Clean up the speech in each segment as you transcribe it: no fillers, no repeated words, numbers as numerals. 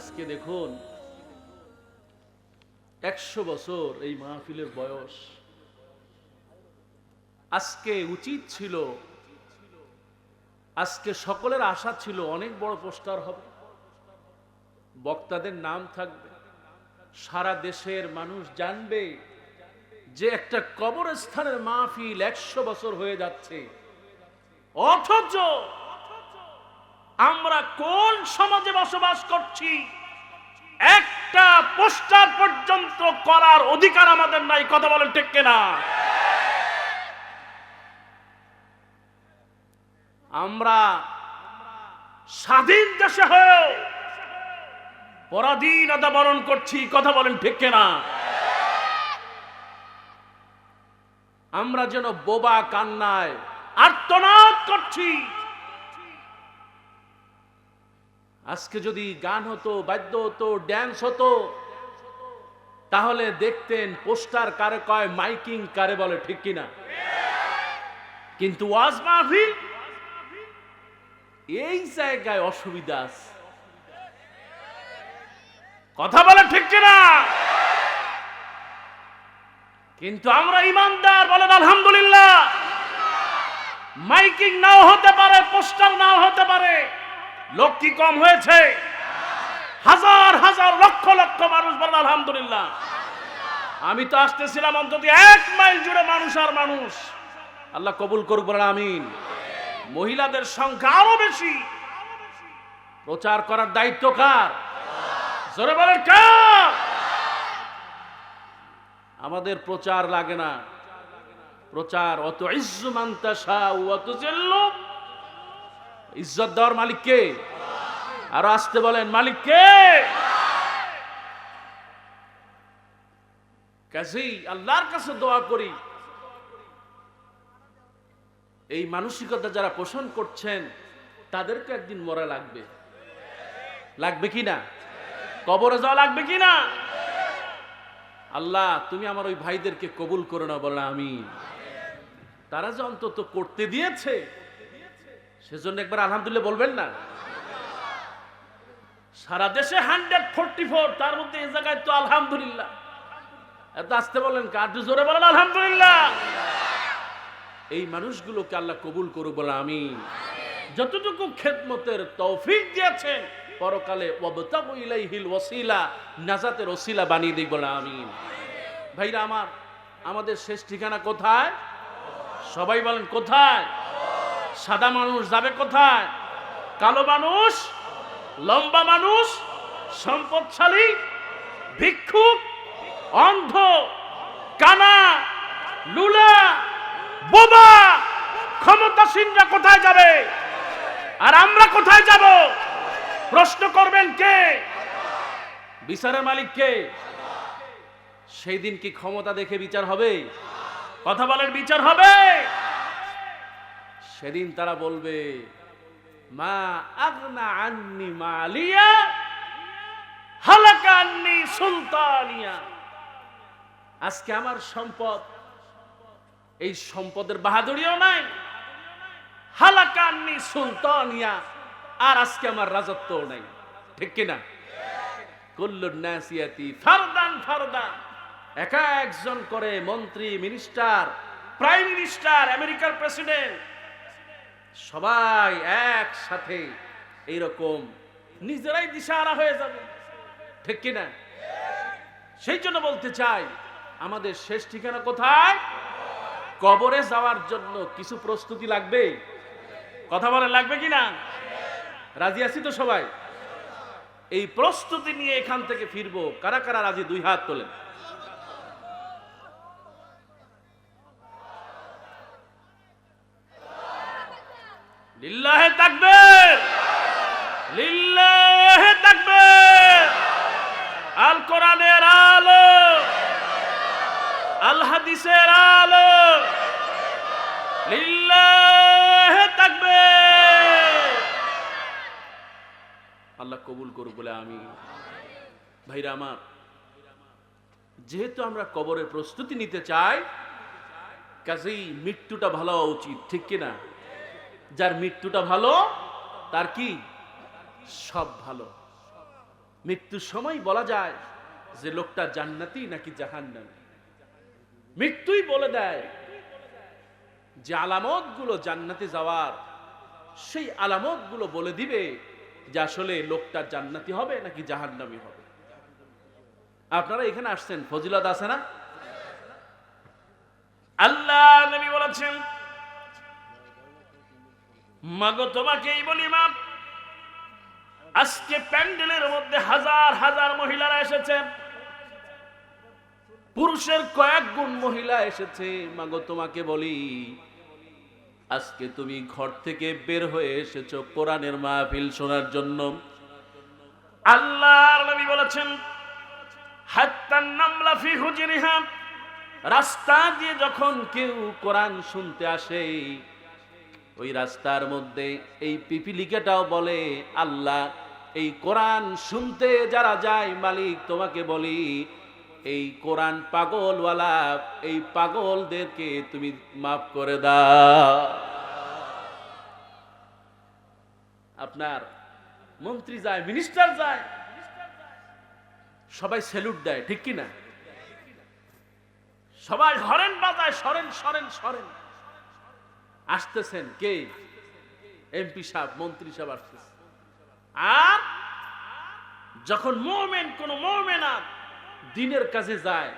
আজকে দেখুন 100 বছর এই মাহফিলের বয়স। আজকে উচিত ছিল, আজকে সকলের আশা ছিল অনেক বড় পোস্টার হবে, বক্তাদের নাম থাকবে, সারা দেশের মানুষ জানবে যে একটা কবরস্থানের মাহফিল 100 বছর হয়ে যাচ্ছে। অথচ আমরা কোন সমাজে বসবাস করছি? একটা পোস্টার পর্যন্ত করার অধিকার আমাদের নাই। কথা বলেন ঠিক কিনা? আমরা স্বাধীন দেশে হয়েও পরাধীনতা বরণ করছি। কথা বলেন ঠিক কিনা? আমরা যেন বোবা কান্নায় আর্তনাদ করছি। আজকে যদি গান হতো, বাদ্য হতো, ড্যান্স হতো, তাহলে দেখতেন পোস্টার কারে কয়, মাইকিং কারে বলে, ঠিক কিনা? কিন্তু ওয়াজ মাহফিল এই জায়গায় অসুবিধা আছে। কথা বলে ঠিক কিনা? কিন্তু আমরা ইমানদার, বলেন আলহামদুলিল্লাহ। মাইকিং নাও হতে পারে, পোস্টার নাও হতে পারে, লোক কি কম হয়েছে? হাজার হাজার লক্ষ লক্ষ মানুষ, বলেন আলহামদুলিল্লাহ। আমি তো আসতেছিলাম অন্তত 1 মাইল জুড়ে মানুষ আর মানুষ। আল্লাহ কবুল করুক, বলেন আমিন। মহিলাদের সংখ্যা আরো বেশি। প্রচার করার দায়িত্ব কার? জোরে বলেন কার? আমাদের প্রচার লাগে না। প্রচার অত ইজ্জু মান তাশা ওয়া তুযিল্লু, ইজ্জত দেওয়ার মালিক কে? আরো আসতে বলেন, মালিক কে? কাজেই আল্লাহর কাছে দোয়া করি, এই মানসিকতা যারা পোষণ করছেন তাদেরকে একদিন মরা লাগবে। লাগবে কিনা? কবরে যাওয়া লাগবে কিনা? আল্লাহ তুমি আমার ওই ভাইদেরকে কবুল করো না, বলে আমিন। তারা যে অন্তত করতে দিয়েছে সেজন্য একবার আলহামদুলিল্লাহ বলবেন না? সারা দেশে 144, তার মধ্যে এই জায়গায় তো আলহামদুলিল্লাহ। এত আসতে বলেন, কার জোরে বলেন আলহামদুলিল্লাহ। এই মানুষগুলোকে আল্লাহ কবুল করুক, বলে আমিন। যতটুকু খেদমতের তৌফিক দিয়েছেন পরকালে ওয়াবতাগু ইলাইহিল ওয়াসিলা, নাজাতের ওসিলা বানিয়ে দিক, বলে আমিন। ভাইরা আমার, আমাদের শেষ ঠিকানা কোথায়? সবাই বলেন কোথায়? সাদা মানুষ যাবে কোথায়? কালো মানুষ, লম্বা মানুষ, সম্পদশালী, ভিক্ষুক, অন্ধ, কানা, লুলা, বোবা, ক্ষমতাসীনরা কোথায় যাবে? আর আমরা কোথায় যাব? প্রশ্ন করবেন কে? বিচারের মালিক কে? সেই দিন কি ক্ষমতা দেখে বিচার হবে? কথা বলেন, বিচার হবে? সেদিন তারা বলবে, মা আগনা আন্নি মালিয়া হালাকা আন্নি সুলতানিয়া। আজকে আমার সম্পদ, এই সম্পদের বাহাদুরিও নাই, হালাকা আন্নি সুলতানিয়া, আর আজকে আমার রাজত্বও নাই, ঠিক কিনা? কুল্লুন নাসিয়াতি ফারদান ফারদা, এক একজন করে মন্ত্রী, মিনিস্টার, প্রাইম মিনিস্টার, আমেরিকার প্রেসিডেন্ট, সবাই একসাথে এইরকম নিজেরাই দিশাহারা হয়ে যাবে, ঠিক কিনা? সেই জন্য বলতে চাই, আমাদের শেষ ঠিকানা কোথায়? কবরে যাওয়ার জন্য কিছু প্রস্তুতি লাগবে। কথা বলেন, লাগবে কিনা? রাজি আছি তো সবাই? এই প্রস্তুতি নিয়ে এখান থেকে ফিরবো। কারা কারা রাজি? 2 হাত তোলেন। লিল্লাহে তাকবীর, লিল্লাহে তাকবীর। আল কোরআনের আলো, আল হাদিসের আলো, লিল্লাহে তাকবীর। আল্লাহ কবুল করুক, বলে আমিন। ভাইরা আমার, যেহেতু আমরা কবরের প্রস্তুতি নিতে চাই, কাজেই মৃত্যুটা ভালো হওয়া উচিত, ঠিক কিনা? যার মৃত্যুটা ভালো তার কি সব ভালো। মৃত্যুর সময় বলা যায় যে লোকটা জান্নাতি নাকি জাহান্নামী। মৃত্যুই বলে দেয় যে আলামতগুলো জান্নাতে যাওয়ার, সেই আলামতগুলো বলে দিবে যে আসলে লোকটা জান্নাতি হবে নাকি জাহান্নামী হবে। আপনারা এখানে আসছেন, ফজিলত আছে না? আল্লাহ নবী বলেছেন, মাগো তোমাকেই বলি মা, আজকে প্যান্ডেলের মধ্যে হাজার হাজার মহিলারা এসেছে, পুরুষের কয়েক গুণ মহিলা এসেছে। মাগো তোমাকে বলি, আজকে তুমি ঘর থেকে বের হয়ে এসেছো কোরআনের মাহফিল শোনার জন্য। আল্লাহর নবী বলেছেন, হাত্তান নামলা ফি হুজরিহা, রাস্তা দিয়ে যখন কেউ কোরআন শুনতে আসে, ওই রাস্তার মধ্যে এই পিপিলিকাটাও বলে, আল্লাহ এই কোরআন শুনতে যারা যায়, মালিক তোমাকে বলি এই কোরআন পাগলওয়ালা, এই পাগলদেরকে তুমি মাফ করে দাও। আপনার মন্ত্রী যায়, মিনিস্টার যায়, সবাই স্যালুট দেয়, ঠিক কি না? সবাই হরেন বাজায়, সরেন সরেন সরেন। আসতেছেন কে? এমপি সাহেব, মন্ত্রী সাহেব আসতেছে। আর যখন মুমিন, কোন মুমিনা দিনের কাজে যায়,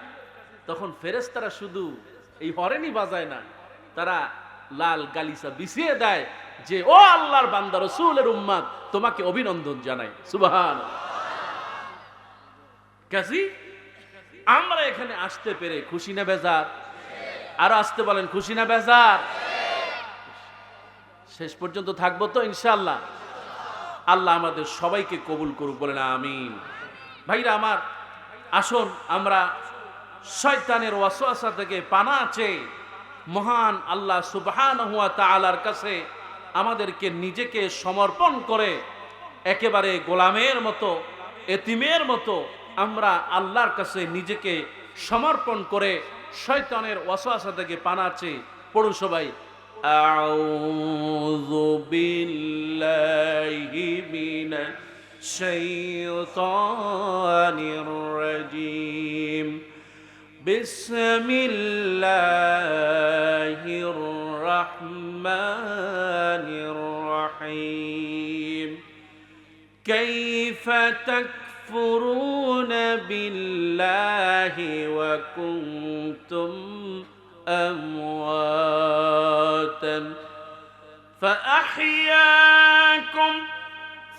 তখন ফেরেশতারা শুধু এই হরেনই বাজায় না, তারা লাল গালিচা বিছিয়ে দেয় যে ও আল্লাহর বান্দা, রাসূলের উম্মত, তোমাকে অভিনন্দন জানাই। সুবহানাল্লাহ। কাজী আমরা এখানে আসতে পেরে খুশি না বেজার? আরো আসতে বলেন, খুশি না বেজার? শেষ পর্যন্ত থাকবো তো ইনশাআল্লাহ। আল্লাহ আমাদের সবাইকে কবুল করুক, বলেন আমিন। ভাইরা আমার, আসুন আমরা শয়তানের ওয়াসওয়াসা থেকে পানা চেয়ে মহান আল্লাহ সুবহানাহু ওয়া তাআলার কাছে আমাদেরকে নিজেকে সমর্পণ করে একেবারে গোলামের মতো, এতিমের মতো আমরা আল্লাহর কাছে নিজেকে সমর্পণ করে শয়তানের ওয়াসওয়াসা থেকে পানা চেয়ে পড়ুন সবাই, আউযু বিল্লাহি মিনাশ শাইতানির রাজীম, বিসমিল্লাহির রাহমানির রাহিম। কাইফা তাকফুরুনা বিল্লাহি ওয়া কুনতুম أمواتا فأحياكم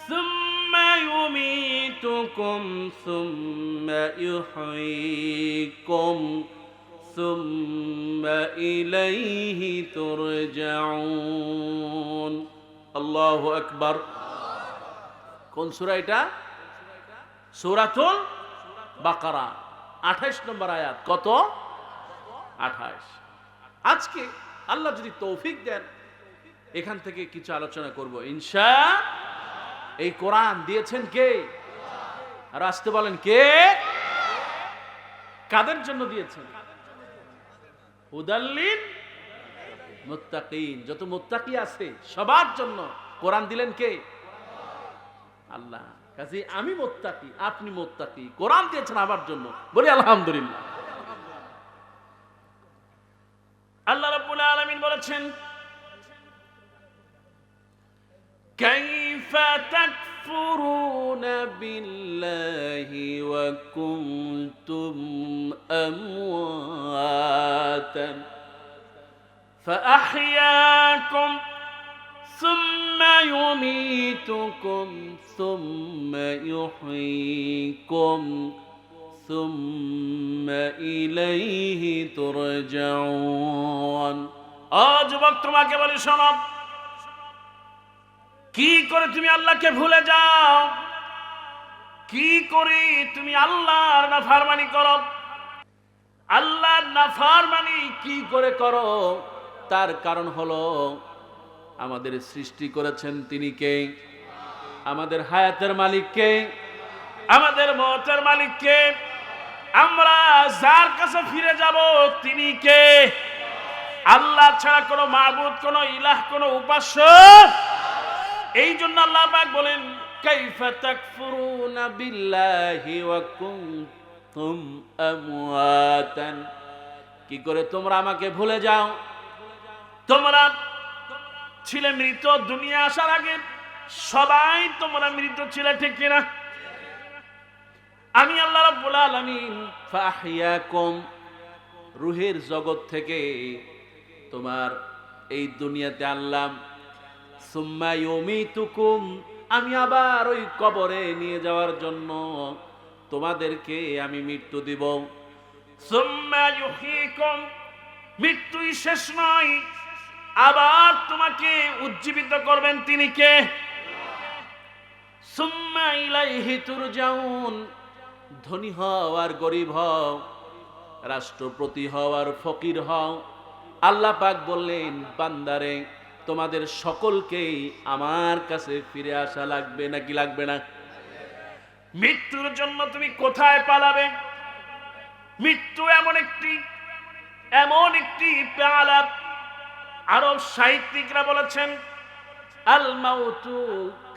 ثم يميتكم ثم يحييكم ثم إليه ترجعون। الله أكبر। কোন সূরা এটা? সূরাতুল বাকারা 28 নম্বর আয়াত। কত? 28। আজকে আল্লাহ যদি তৌফিক দেন এখান থেকে কিছু আলোচনা করব ইনশাআল্লাহ। এই কোরআন দিয়েছেন কে? আর আসতে বলেন কে? কাদের জন্য দিয়েছেন? হুদাল্লিল মুত্তাকিন, যত মুত্তাকি আছে সবার জন্য কোরআন দিলেন কে? আল্লাহ। কাজে আমি মুত্তাকি, আপনি মুত্তাকি, কোরআন দিয়েছেন আমার জন্য, বলি আলহামদুলিল্লাহ। আল্লাহ রাব্বুল আলামিন বলেছেন, কাইফা তাকফুরুনা বিল্লাহি ওয়া কুনতুম আমওয়াতান ফাআহইয়াকুম সুম্মা ইউমীতুকুম সুম্মা ইউহয়ীকুম সুম্মা ইলাইহি তুরজাউন। ও যুবক, তোমাকে বলি শোনো, কি করে তুমি আল্লাহকে ভুলে যাও? কি করে তুমি আল্লাহর নাফরমানি করো? আল্লাহর নাফরমানি কি করে করো? তার কারণ হলো আমাদের সৃষ্টি করেছেন তিনি কে? আমাদের হায়াতের মালিক কে? আমাদের মওতের মালিক কে? আমরা যার কাছে ফিরে যাব তিনি কে? আল্লাহ ছাড়া কোনো মাবুদ, কোনো ইলাহ, কোনো উপাস্য। এই জন্য আল্লাহ পাক বলেন, কাইফা তাকফুরুনা বিল্লাহি ওয়া কুনতুম আমওয়াতান, কি করে তোমরা আমাকে ভুলে যাও? তোমরা ছিলে মৃত, দুনিয়া আসার আগে সবাই তোমরা মৃত ছিলে, ঠিক কিনা? আমি আল্লাহ রাব্বুল আলামিন ফাহিয়াকুম, রূহের জগৎ থেকে তোমার এই দুনিয়াতে আনলাম। সুম্মা ইউমিতুকুম, আমি আবার ওই কবরে নিয়ে যাওয়ার জন্য তোমাদেরকে আমি মৃত্যু দিব। সুম্মা ইউহয়িকুম, মৃত্যুই শেষ নয়, আবার তোমাকে উজ্জীবিত করবেন তিনি কে? সুম্মা ইলাইহি তুরজাউন, ধনী হও আর গরিব হও, রাষ্ট্রপতি হও আর ফকির হও, আল্লাহ পাক বললেন বান্দারে তোমাদের সকলকেই আমার কাছে ফিরে আসা লাগবে, নাকি লাগবে না? মৃত্যুর জন্য তুমি কোথায় পালাবে? মৃত্যু এমন একটি পেয়ালা, আরব সাহিত্যিকরা বলেছেন আল মাউতু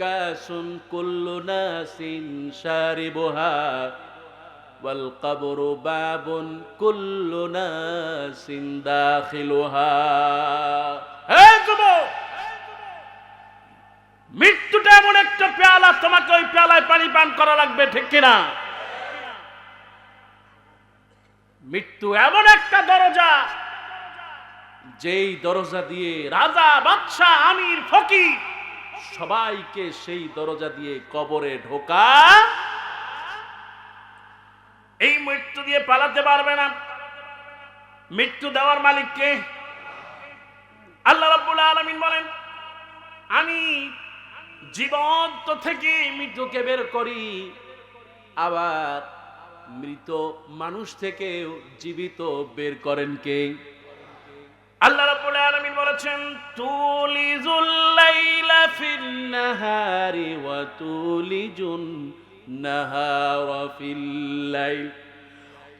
কাসুন কুল্লু নাসিন শারিবুহা ওয়াল কবরু বাবুন কুল্লু নাসিন দাখিলুহা। হে যুবক, মৃত্যুটা এমন একটা পেয়ালা, তোমাকে ওই পেয়ালায় পানি পান করা লাগবে, ঠিক কিনা? মৃত্যু এমন একটা দরজা, যেই দরজা দিয়ে রাজা, বাদশা, আমির, ফকির সবাইকে সেই দরজা দিয়ে কবরে ঢোকা। এই মৃত্যু দিয়ে পালাতে পারবে না। মৃত্যু দেওয়ার মালিক কে? আল্লাহ রাব্বুল আলামিন বলেন আমি জীবন্ত থেকে মৃত্যুকে বের করি, আবার মৃত মানুষ থেকে জীবিত বের করেন কে? আল্লাহ রাব্বুল আলামিন বলেছেন তুলিজুল লাইলা ফিন নাহারি ওয়া তুলিজুন নাহারা ফিল লাইল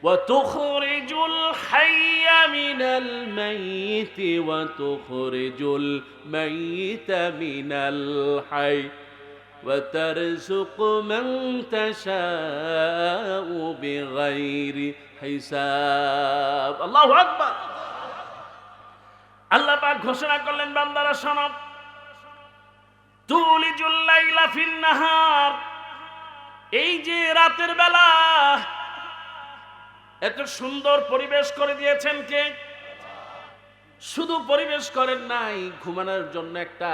ওয়া তুখরিজুল হাইয়া মিনাল মাইয়িতি ওয়া তুখরিজুল মাইয়িতা মিনাল হাই ওয়া তারযুকু মান তাশাউ বিগাইরি হিসাব। আল্লাহু আকবার। আল্লাহ পাক ঘোষণা করলেন বান্দারা শোনো, তুলিজুল লাইলা ফিন নাহার, এই যে রাতের বেলা এত সুন্দর পরিবেশ করে দিয়েছেন কে? শুধু পরিবেশ করেন নাই, ঘুমানোর জন্য একটা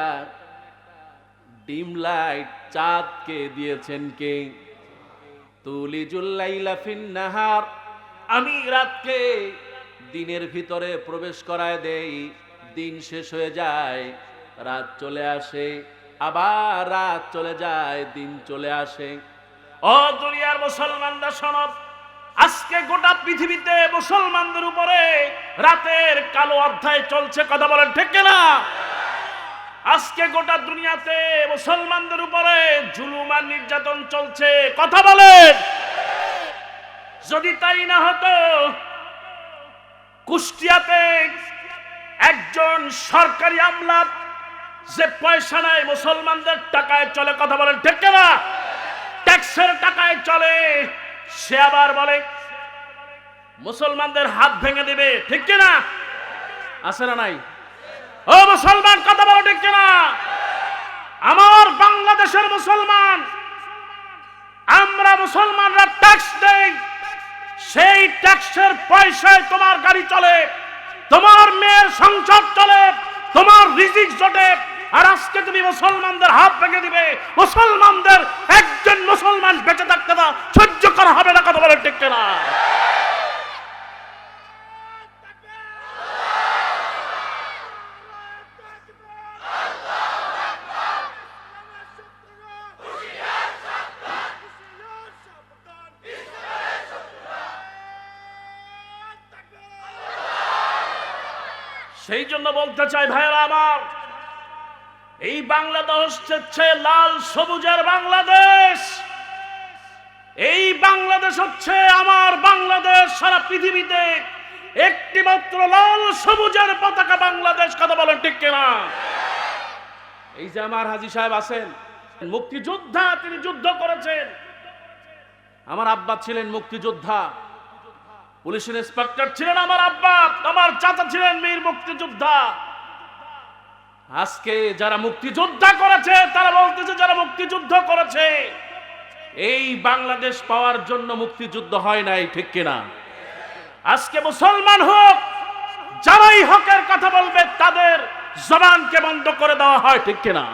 ডিম লাইট চাঁদকে দিয়েছেন কে? তুলিজুল লাইলা ফিন নাহার, আমি রাতকে দিনের ভিতরে প্রবেশ করায় দেই, দিন শেষ হয়ে যায়, রাত চলে আসে, আবার রাত চলে যায়, দিন চলে আসে। ও দুনিয়ার মুসলমানরা শোনো, আজকে গোটা পৃথিবীতে মুসলমানদের উপরে রাতের কালো অধ্যায় চলছে, কথা বলেন ঠিক কিনা? আজকে গোটা দুনিয়াতে মুসলমানদের উপরে জুলুম আর নির্যাতন চলছে, কথা বলেন। যদি তাই না হতো, কুষ্টিয়াতে একজন সরকারি আমলা যে পয়সা নাই মুসলমানদের টাকায় চলে, কথা বলেন ঠিক কিনা? ট্যাক্সের টাকায় চলে, সে আবার বলে মুসলমানদের হাত ভেঙে দিবে, ঠিক কিনা? আছে না নাই? ও মুসলমান, কথা বলো ঠিক কিনা? আমার বাংলাদেশের মুসলমান, আমরা মুসলমানরা ট্যাক্স দেই, সেই ট্যাক্সের পয়সায় তোমার গাড়ি চলে, তোমার মেয়ের সংসার চলে, তোমার রিজিক জোটে, আর আজকে তুমি মুসলমানদের হাত ভেঙে দিবে, মুসলমানদের একজন মুসলমান বেঁচে থাকতে না, সহ্য করা হবে না, কথা বলে ঠিক কিনা? সেই জন্য বলতে চাই ভাইরা আমার, এই বাংলাদেশ হচ্ছে লাল সবুজের বাংলাদেশ। এই বাংলাদেশ হচ্ছে আমার বাংলাদেশ। সারা পৃথিবীতে একটি মাত্র লাল সবুজের পতাকা বাংলাদেশ, কথা বলেন ঠিক কিনা? এই যে আমার হাজী সাহেব আছেন, মুক্তিযোদ্ধা, তিনি যুদ্ধ করেছেন। আমার আব্বা ছিলেন মুক্তিযোদ্ধা, পুলিশের ইন্সপেক্টর ছিলেন আমার আব্বা, আমার চাচা ছিলেন বীর মুক্তিযোদ্ধা। আজকে যারা মুক্তিযোদ্ধা করেছে তারা বলতেছে যারা মুক্তিযুদ্ধ করেছে এই বাংলাদেশ পাওয়ার জন্য মুক্তিযুদ্ধ হয় নাই, ঠিক কিনা? আজকে মুসলমান হোক, যারাই হকের কথা বলবে তাদের জবানকে বন্ধ করে দেওয়া হয়, ঠিক কিনা?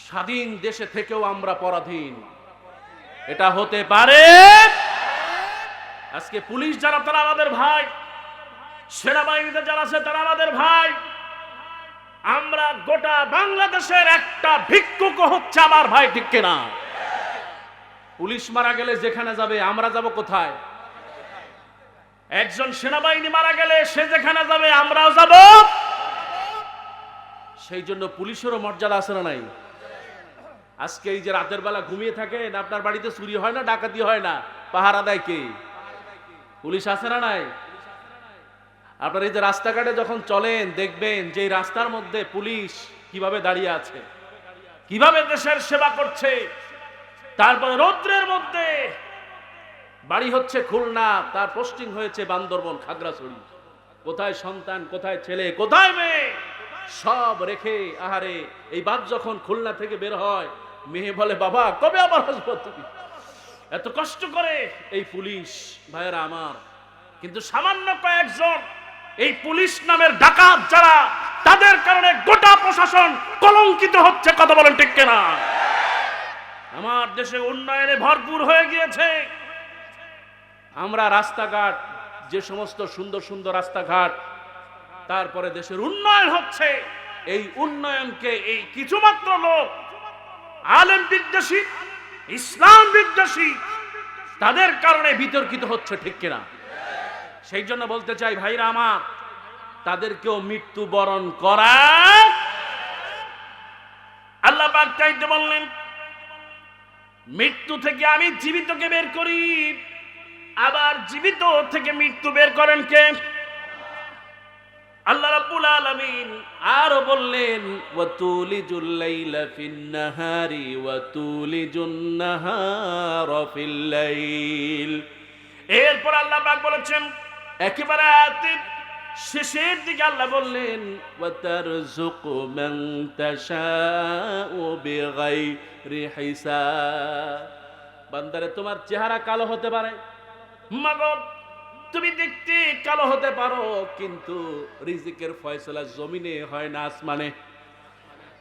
স্বাধীন দেশে থেকেও আমরা পরাধীন, এটা হতে পারে? আজকে পুলিশ যারা তারা আমাদের ভাই, সেনাবাহিনীতে যারা আছে তারা আমাদের ভাই। আমরা গোটা বাংলাদেশের একটা ভিক্ষুক হচ্ছে আমার ভাই, ঠিক কিনা? পুলিশ মারা গেলে যেখানে যাবে আমরা যাব কোথায়? একজন সেনাবাহিনী মারা গেলে সে যেখানে যাবে আমরাও যাব। সেই জন্য পুলিশেরও মর্যাদা আছে না নাই? আজকে এই যে রাতের বেলা ঘুমিয়ে থাকেন, আপনার বাড়িতে চুরি হয় না, ডাকাতি হয় না, পাহারা দেয় কে? পুলিশ আছে না নাই? আপনার এই যে রাস্তাঘাটে যখন চলেন দেখবেন যে এই রাস্তার মধ্যে পুলিশ কিভাবে দাঁড়িয়ে আছে, কিভাবে দেশের সেবা করছে। তারপরে রৌদ্রের মধ্যে, বাড়ি হচ্ছে খুলনা, তার পোস্টিং হয়েছে বান্দরবন, খাগড়াছড়ি। কোথায় সন্তান, কোথায় ছেলে, কোথায় মেয়ে, সব রেখে আহারে এই বাপ যখন খুলনা থেকে বের হয়, মেয়ে বলে বাবা কবে আবার আসবো তুমি? এত কষ্ট করে এই পুলিশ ভাইয়েরা আমার। কিন্তু সামান্য কয়েকজন এই পুলিশ নামের ডাকাত যারা, তাদের কারণে গোটা প্রশাসন কলঙ্কিত হচ্ছে, কথা বলেন ঠিক কিনা? আমার দেশে উন্নয়নে ভরপুর হয়ে গিয়েছে। আমরা রাস্তাঘাট, যে সমস্ত সুন্দর সুন্দর রাস্তাঘাট, তারপরে দেশের উন্নয়ন হচ্ছে, এই উন্নয়নকে এই কিছুমাত্র লোক আলেম বিদ্বেষী, ইসলাম বিদ্বেষী, তাদের কারণে বিতর্কিত হচ্ছে, ঠিক কিনা? সেই জন্য বলতে চাই ভাইরা আমার, তাদেরকেও মৃত্যুবরণ করা। আল্লাহ পাক চাইতে বললেন মৃত্যু থেকে আমি জীবিতকে বের করি, আবার জীবিত থেকে মৃত্যু বের করেন কে? আল্লাহ রাব্বুল আলামিন আরো বললেন ওয়াতুলিজুল লাইলা ফিন নাহারি ওয়াতুলিজুন নাহারা ফিল লাইল। এরপর আল্লাহ পাক বলেছেন একেবারে আয়াতের শেষের দিকে আল্লাহ বললেন ওয়াতারযুকু মান তাশাউ বিগাইরি হিসাব। বান্দারে তোমার চেহারা কালো হতে পারে, মাগো তুমি দেখতে কালো হতে পারো, কিন্তু রিজিকের ফয়সালা জমিনে হয় না আসমানে।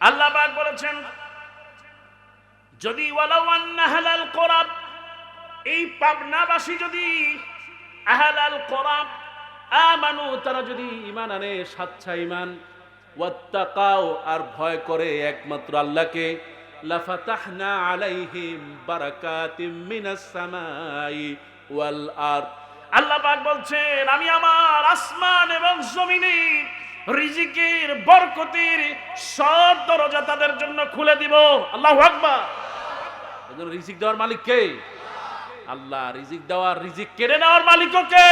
আল্লাহ পাক বলেছেন যদি ওয়ালাউ আন্না আহলাল কুরা, এই পাবনাবাসী যদি আহলাল কুরা আমানু, তারা যদি ঈমান আনে, সাচ্চা ঈমান, ওয়াত্তাকাও, আর ভয় করে একমাত্র আল্লাহকে, লাফাতাহনা আলাইহিম বারাকাতিম মিনাস সামাই ওয়াল আরদ। আল্লাহ পাক বলছেন আমি আমার আসমান এবং জমিনে রিজিকের বরকতের সব দরজা তাদের জন্য খুলে দিব। আল্লাহু আকবার। এজন্য রিজিক দেওয়ার মালিক কে? আল্লাহ। রিজিক দেওয়ার, রিজিক কেড়ে নেওয়ার মালিকও কে?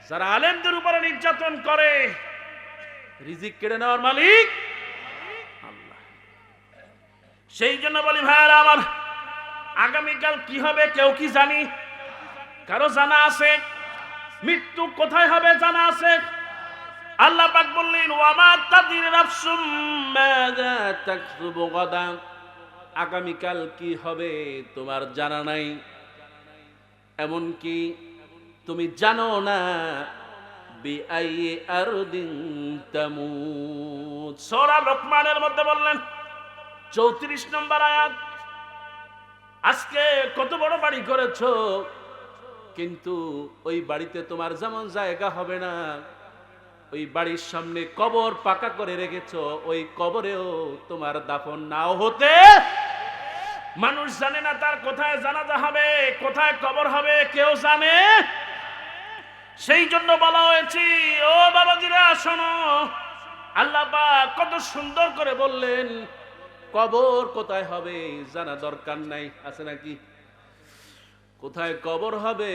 যারা আলেমদের উপরে নির্যাতন করে, রিজিক কেড়ে নেওয়ার মালিক আল্লাহ। সেই জন্য বলি ভাইরা আমার, আগামীকাল কি হবে কেউ কি জানি? কারো জানা আছে? মৃত্যু কোথায় হবে জানা আছে? আল্লাহ পাক বললেন ওয়ামা তাদরি নাফসুম মাযা তাকসুবু গাদা। আগামীকাল কি হবে তোমার জানা নাই, এমন কি তুমি জানো না বিআইয়ি আরদিন তামুত। সূরা লোকমানের মধ্যে বললেন 34 নম্বর আয়াত। আজকে কত বড় বাড়ি করেছো, কিন্তু ওই বাড়িতে তোমার যেমন জায়গা হবে না, ওই বাড়ির সামনে কবর পাকা করে রেখেছো, ওই কবরেও তোমার দাফন নাও হতে। মানুষ জানে না তার কোথায় জানাজা হবে, কোথায় কবর হবে, কেউ জানে? সেই জন্য বলা হয়েছে ও বাবাজিরা শোনো, আল্লাহ পাক কত সুন্দর করে বললেন কবর কোথায় হবে জানা দরকার নাই। আছে নাকি? কোথায় কবর হবে,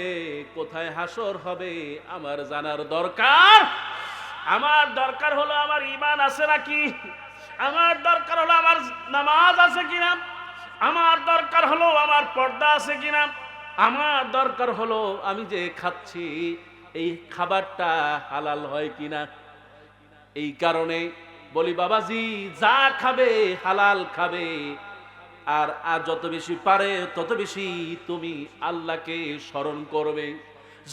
কোথায় হাসর হবে আমার জানার দরকার। আমার দরকার হলো আমার ঈমান আছে নাকি, আমার দরকার হলো আমার নামাজ আছে কিনা, আমার দরকার হলো আমার পর্দা আছে কিনা, আমার দরকার হলো আমি যে খাচ্ছি এই খাবারটা হালাল হয় কিনা। এই কারণে বলি বাবাজি, যা খাবে হালাল খাবে, আর যত বেশি পারে তত বেশি তুমি আল্লাহকে স্মরণ করবে।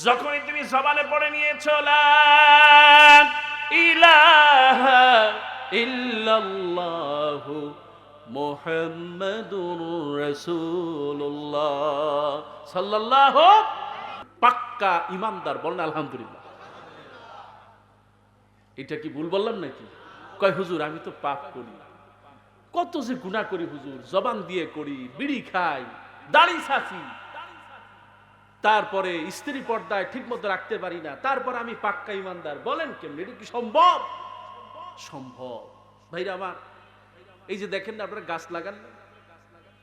যখনই তুমি জবানে পড়ে নিয়েছো লা ইলাহা ইল্লাল্লাহু মুহাম্মাদুর রাসূলুল্লাহ সাল্লাল্লাহু, পাক্কা ইমানদার বলেন আলহামদুলিল্লাহ। এটা কি ভুল বললাম নাকি? কয় হুজুর আমি তো পাপ করি, কত যে গুনাহ করি হুজুর, জবান দিয়ে করি, বিড়ি খাই, দাড়ি ছাছি, তারপরে স্ত্রী পর্দায় ঠিক মতো রাখতে পারি না, তারপর আমি পাক্কা ইমানদার। বলেন কেমন, এটা কি সম্ভব? সম্ভব ভাইরা আমার। এই যে দেখেন না আপনারা গাছ লাগান না,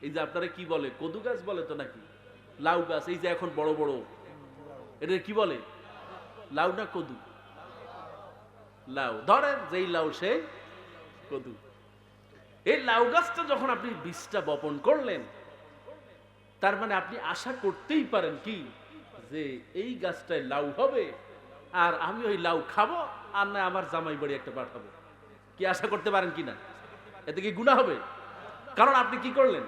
এই যে আপনারা কি বলে, কদু গাছ বলে তো নাকি, লাউ গাছ, এই যে এখন বড় বড়, এটা কি বলে, লাউ না কদু? লাউ, ধরেন যেই লাউ সেই কদু। এই লাউ গাছটা যখন আপনি বীজটা বপন করলেন, তার মানে আপনি আশা করতেই পারেন কি যে এই গাছটায় লাউ হবে, আর আমি ওই লাউ খাবো, আর না আমার জামাই বাড়ি একটা পাঠাবো। কি আশা করতে পারেন কিনা? এতে কি গুনাহ হবে? কারণ আপনি কি করলেন,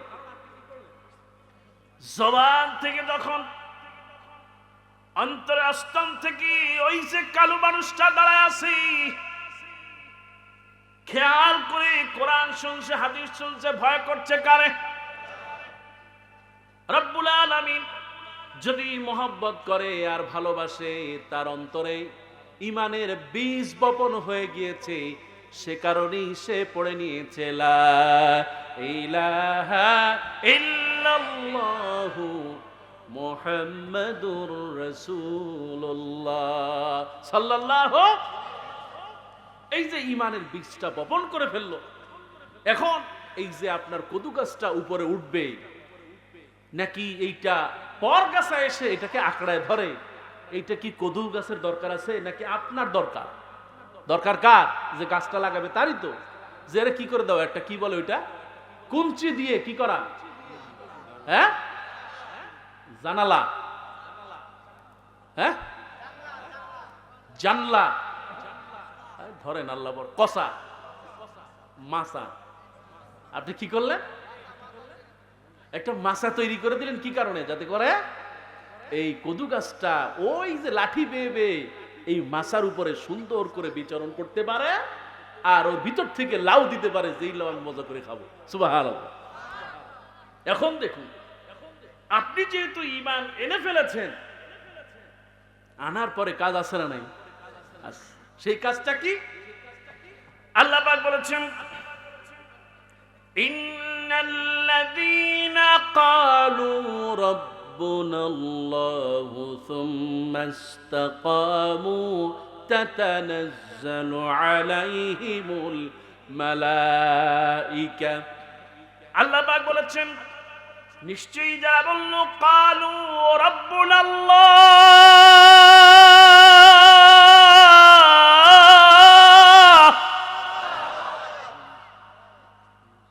জবান থেকে যখন অন্তরে আস্তান থেকে ওই যে কালো মানুষটা দাঁড়ায় আছে, খেয়াল করে কোরআন শুনছে, হাদিস শুনছে, ভয় করছে কারে? রব্বুল আলামিন যদি মহব্বত করে আর ভালোবাসে, তার অন্তরে ইমানের বীজ বপন হয়ে গিয়েছে, সে কারণেই সে পড়ে নিয়েছে লা ইলাহা ইল্লাল্লাহু মুহাম্মাদুর রাসূলুল্লাহ সাল্লাল্লাহু। এই যে ইমানের বীজটা বপন করে ফেললো, এখন এই যে আপনার কদু গাছটা উপরে উঠবে নাকি এইটা পর গাছে এসে এটাকে আঁকড়ায় ধরে, এইটা কি কদু গাছের দরকার আছে নাকি আপনার দরকার? দরকার কার? যে গাছটা লাগাবে তারই তো। যে এর কি করে দাও, একটা কি বলে ওইটা, কুঞ্চি দিয়ে কি করা, হ্যাঁ জানালা, হ্যাঁ জানলা, ধরেন আল্লাহ বড়, কষা মাছা, আপনি কি করলেন, একটা মাছা তৈরি করে দিলেন। কি কারণে? যাতে করে এই কদু গাছটা ওই যে লাঠি বেয়ে বেয়ে এই মাছার উপরে সুন্দর করে বিচরণ করতে পারে, আর ওর ভিতর থেকে লাউ দিতে পারে, যেই লাউ আমি মজা করে খাবো। সুবহানাল্লাহ। এখন দেখুন, আপনি যেহেতু ঈমান এনে ফেলেছেন, আনার পরে কাজ আছে না নাই? সেই কাজটা কি? আল্লাহ পাক বলেছেন, ইন্নাল্লাযীনা ক্বালু রাব্বুনাল্লাহু সুম্মা ইসতাকামু তাতানাজ্জালু আলাইহিমুল মালাইকা। আল্লাহ পাক বলেছেন, নিশ্চয়ই যারা বলল ক্বালু রাব্বুনাল্লাহ,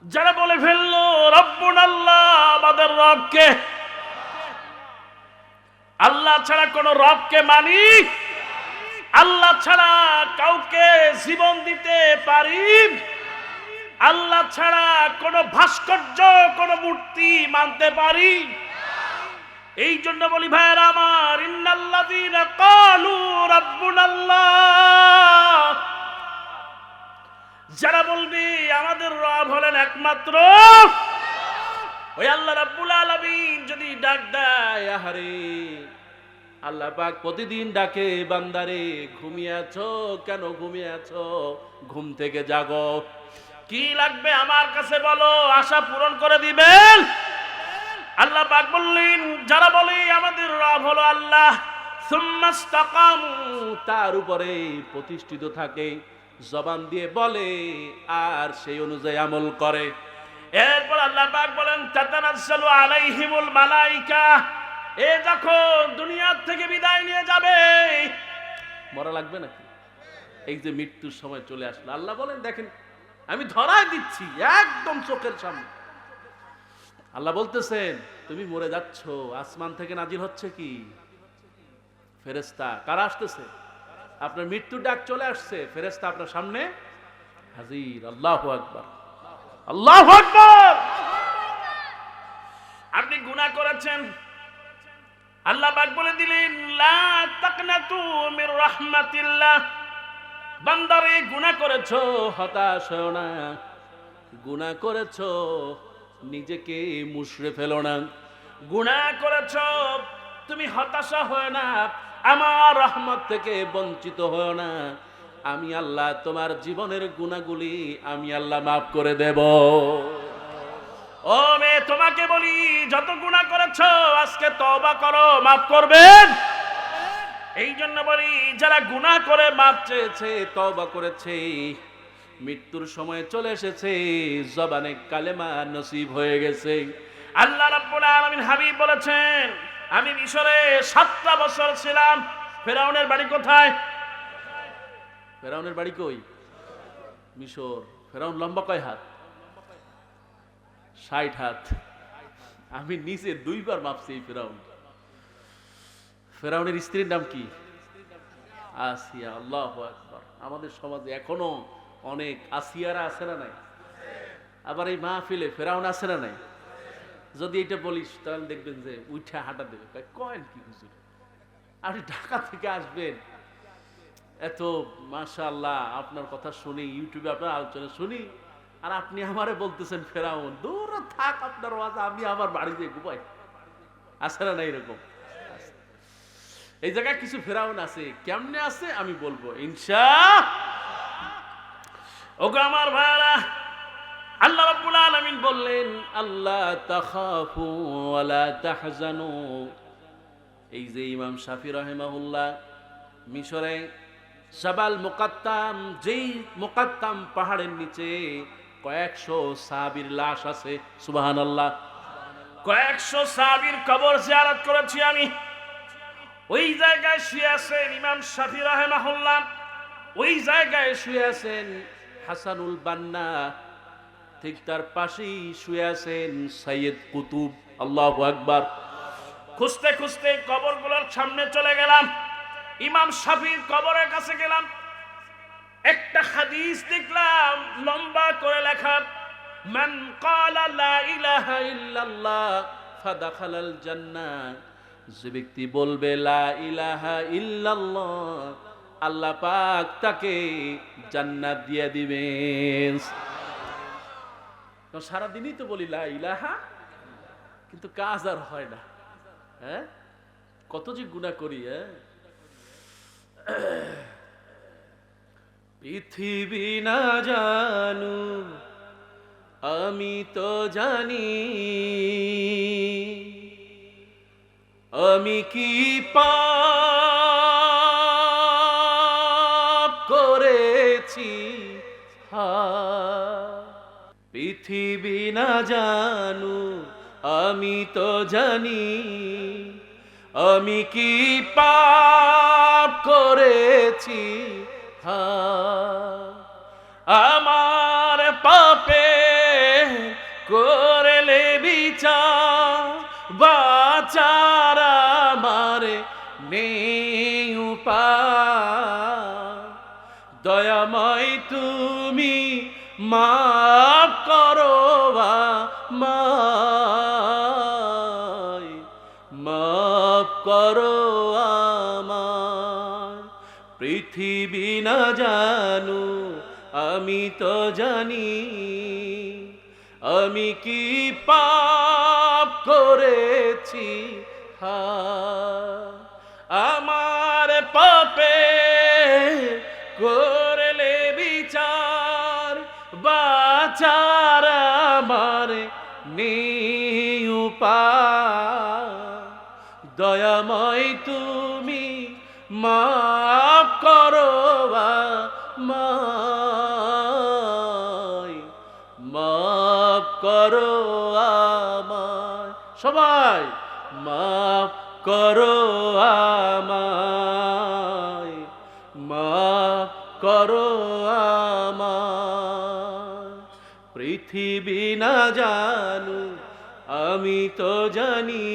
যারা বলে ফেললো রব্বুনাল্লাহ, আমাদের রবকে, আল্লাহ ছাড়া কোন রবকে মানি, আল্লাহ ছাড়া কাউকে জীবন দিতে পারি, আল্লাহ ছাড়া কোন ভাস্কর্য, কোন মূর্তি মানতে পারি। এই জন্য বলি ভাইয়েরা আমার, ইন্নাল্লাযীনা ক্বালু রাব্বুনাল্লাহ, যারা বলবে আমাদের রব হলেন একমাত্র ওই আল্লাহ রাব্বুল আলামিন, যদি ডাক দেয়, আহারে আল্লাহ পাক প্রতিদিন ডাকে, বান্দারে ঘুমিয়ে আছো কেন, ঘুমিয়ে আছো, ঘুম থেকে জাগো, কি লাগবে আমার কাছে বলো, আশা পূরণ করে দিবেন। আল্লাহ পাক বললেন, যারা বলে আমাদের রব হলো আল্লাহ, সুম্মা ইসতাকামু, তার উপরে প্রতিষ্ঠিত থাকে, জবান দিয়ে বলে আর সেই অনুযায়ী আমল করে। এরপর আল্লাহ পাক বলেন, তাতানাজ্জালু আলাইহিমুল মালাইকা, এ যখন দুনিয়া থেকে বিদায় নিয়ে যাবে, মরা লাগবে নাকি? এই যে মৃত্যুর সময় চলে আসলো, আল্লাহ বলেন দেখেন আমি ধরাই দিচ্ছি একদম চোখের সামনে। আল্লাহ বলতেছেন তুমি মরে যাচ্ছ, আসমান থেকে নাজিল হচ্ছে কি ফেরেশতা। কারা আসতেছে? আপনার মৃত্যুর ডাক চলে আসছে, ফেরেশতা আপনার সামনে হাজির। আল্লাহু আকবার, আল্লাহু আকবার। আপনি গুনাহ করেছেন, আল্লাহ পাক বলে দিলেন লা তাকনাতু মির রাহমাতিল্লাহ। বান্দারে গুনাহ করেছো, হতাশ হও না। গুনাহ করেছো, নিজেকে মুছড়ে ফেলো না। গুনাহ করেছো, তুমি হতাশা হয় না, আমার রহমত থেকে বঞ্চিত হয় না। আমি আল্লাহ তোমার জীবনের গুনাহগুলি আমি আল্লাহ মাফ করে দেব। ও মেয়ে, তোমাকে বলি যত গুনাহ করেছো আজকে তওবা করো, মাফ করবেন। এই জন্য বলি যারা গুনাহ করে মাফ চেয়েছে, তওবা করেছে, মৃত্যুর সময় চলে এসেছে, জবানে কালেমা নসিব হয়ে গেছে। আল্লাহ রাব্বুল আলামিন হাবিব বলেছেন আমি মিশরে 7টা বছর ছিলাম। ফেরাউনের বাড়ি কোথায়? ফেরাউনের বাড়ি কই? মিশর। ফেরাউন লম্বা কয় হাত? 60 হাত। আমি নিচে 2 বার মাপছি এই ফেরাউন। ফেরাউনের স্ত্রীর নাম কি? আসিয়া। আল্লাহু আকবার। আমাদের সমাজে এখনো অনেক আসিয়ারা আছে না নাই? আবার এই মাহফিলে ফেরাউন আছে না নাই? যদি এটা বলিস তাহলে দেখবেন যে উঠা হাঁটা দেবে। কয়েন কি হুজুর, আপনি ঢাকা থেকে আসবেন, এত মাশাআল্লাহ আপনার কথা শুনি, ইউটিউবে আপনার আলোচনা শুনি, আর আপনি আমারে বলতেছেন ফেরাউন। দূর থাক আপনার ওয়াজ, আমি আমার বাড়িতে ঘুমাই। আছে না নাই এরকম? এই জায়গায় কিছু ফেরাউন আছে। কেমনে আছে আমি বলবো ইনশাআল্লাহ। ওগো আমার ভাইরা, আল্লাহ রাব্বুল আলামিন বললেন আল্লাহ তাখাফু ওয়া লা তাহজানু। এই যে ইমাম শাফি রাহিমাহুল্লাহ মিশরে জাবাল মুকাত্তাম, যেই মুকাত্তাম পাহাড়ের নিচে কয়েকশো সাহাবীর লাশ আছে, সুবহানাল্লাহ, কয়েকশো সাহাবীর কবর জিয়ারত করেছি আমি। ওই জায়গায় শুয়ে আছেন ইমাম শাফি রাহিমাহুল্লাহ, ওই জায়গায় শুয়ে আছেন হাসানুল বান্না, ঠিক তার পাশেই শুয়ে আছেন সাইয়্যিদ কুতুব। আল্লাহু আকবার। খুঁজতে খুঁজতে কবরগুলোর সামনে চলে গেলাম, ইমাম শাফির কবরের কাছে গেলাম। একটা হাদিস দেখলাম লম্বা করে লেখা, মান ক্বালা লা ইলাহা ইল্লাল্লাহ ফাদাখালাল জান্নাহ। যে ব্যক্তি বলবে লা ইলাহা ইল্লাল্লাহ, আল্লাহ পাক তাকে জান্নাত দিয়ে দিবেন। তো সারাদিনই তো বলি লা ইলাহা, কিন্তু কাজ আর হয় না। হ্যাঁ, কত যে গুনাহ করি। হ্যাঁ, পৃথিবী না জানু আমি তো জানি, আমি কি পাপ করেছি। পৃথিবী না জানু আমি তো জানি, আমি কি পাপ করেছি। আমার পাপে করলে বিচার, বাঁচার আমার নেই উপায়। দয়াময় তুমি মাফ করো আমায়, মাফ করো আমায়। পৃথিবী না জানু আমি তো জানি, আমি কি পাপ করেছি। আমার পাপে করলে বিচার, বাঁচার আমার নেই উপায়। দয়াময় তুমি মাফ করো আমায়, মাফ করো আমায়। সবাই মাফ করো আমায়, মাফ করো আমায়। পৃথিবী না জানু আমি তো জানি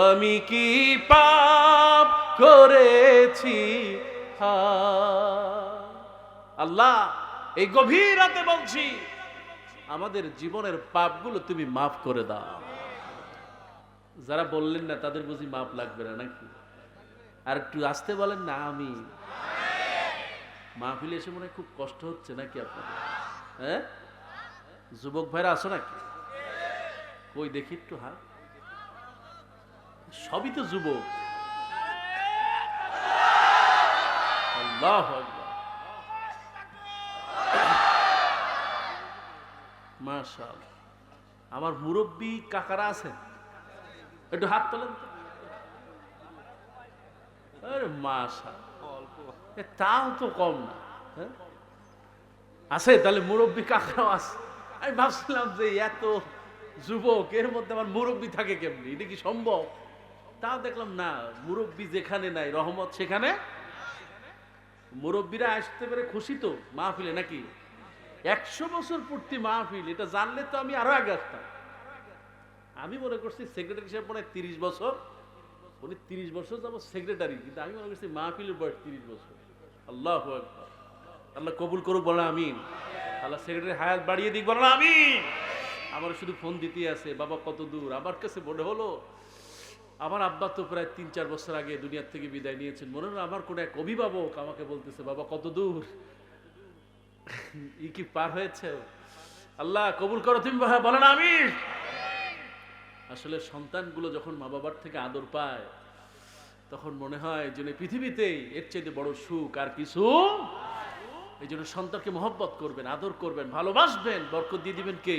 আমি কি পাপ করেছি। আল্লাহ এই গভীর রাতে বলছি আমাদের জীবনের পাপগুলো তুমি মাফ করে দাও। যারা বললেন না তাদের বুঝি মাপ লাগবে না নাকি? আর একটু আসতে বলেন না। আমি মাহফিলে এসে মনে হয় খুব কষ্ট হচ্ছে নাকি আপনাদের? হ্যাঁ, যুবক ভাইরা আসো নাকি? কই দেখি একটু হাত। সবই তো যুবক। আল্লাহু আকবার, মাশাআল্লাহ। আমার মুরব্বী কাকারা আছেন? একটু হাত তোলেন তো। আরে মাশাআল্লাহ, তাও তো কম না। হ্যাঁ আছে, তাহলে মুরব্বী কাকারাও আছে। আমি ভাবছিলাম যে এত যুবক এর মধ্যে আমার মুরব্বী থাকে কেমনি, এটা কি সম্ভব? তাও দেখলাম না, মুরব্বী যেখানে নাই রহমত সেখানে। মুরব্বীরা আসতে পেরে খুশি তো মাহফিলে নাকি? 100 বছর পূর্তি মাহফিল, এটা জানলে তো আমি আরো আগে আসতাম। আমি মনে করছি সেক্রেটারি সাহেব মনে হয় 30 বছর, উনি 30 বছর যাব সেক্রেটারি, কিন্তু আমি মনে করছি মাহফিলের বয়স 30 বছর। আল্লাহু আকবার, আল্লাহ কবুল করুক, বলা আমিন। আল্লাহ সেক্রেটারি হায়াত বাড়িয়ে দিক, বলা আমিন। আমার শুধু ফোন দিতে আছে, বাবা কত দূর। আমার কাছে মনে হলো আমার আব্বা তো প্রায় 3-4 বছর আগে দুনিয়ার থেকে বিদায় নিয়েছেন। মনে হলো আমার কোন এক অভিভাবক আমাকে বলতেছে, বাবা কত দূর, ই কি পার হয়েছে। আল্লাহ কবুল করো তুমি, বলেন আমিন। আসলে সন্তানগুলো যখন মা বাবার থেকে আদর পায় তখন মনে হয় যে পৃথিবীতেই এর চাইতে বড় সুখ আর কিছু। এই জন্য সন্তানকে মহব্বত করবেন, আদর করবেন, ভালোবাসবেন, বরকত দিয়ে দিবেন কে?